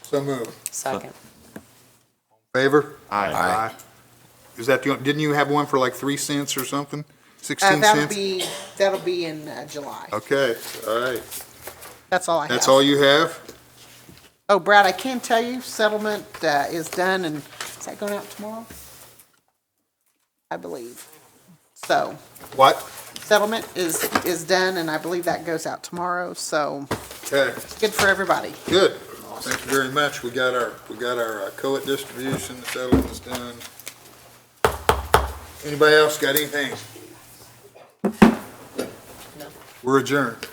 [SPEAKER 1] So moved.
[SPEAKER 4] Second.
[SPEAKER 1] Favor?
[SPEAKER 3] Aye.
[SPEAKER 1] Is that, didn't you have one for like 3 cents or something? 16 cents?
[SPEAKER 2] That'll be in July.
[SPEAKER 1] Okay, all right.
[SPEAKER 2] That's all I have.
[SPEAKER 1] That's all you have?
[SPEAKER 2] Oh, Brad, I can tell you, settlement is done, and is that going out tomorrow? I believe. So,
[SPEAKER 1] What?
[SPEAKER 2] settlement is done, and I believe that goes out tomorrow, so
[SPEAKER 1] Okay,
[SPEAKER 2] it's good for everybody.
[SPEAKER 1] good. Thank you very much. We got our COIT distribution, the settlement's done. Anybody else got anything?
[SPEAKER 4] No.
[SPEAKER 1] We're adjourned.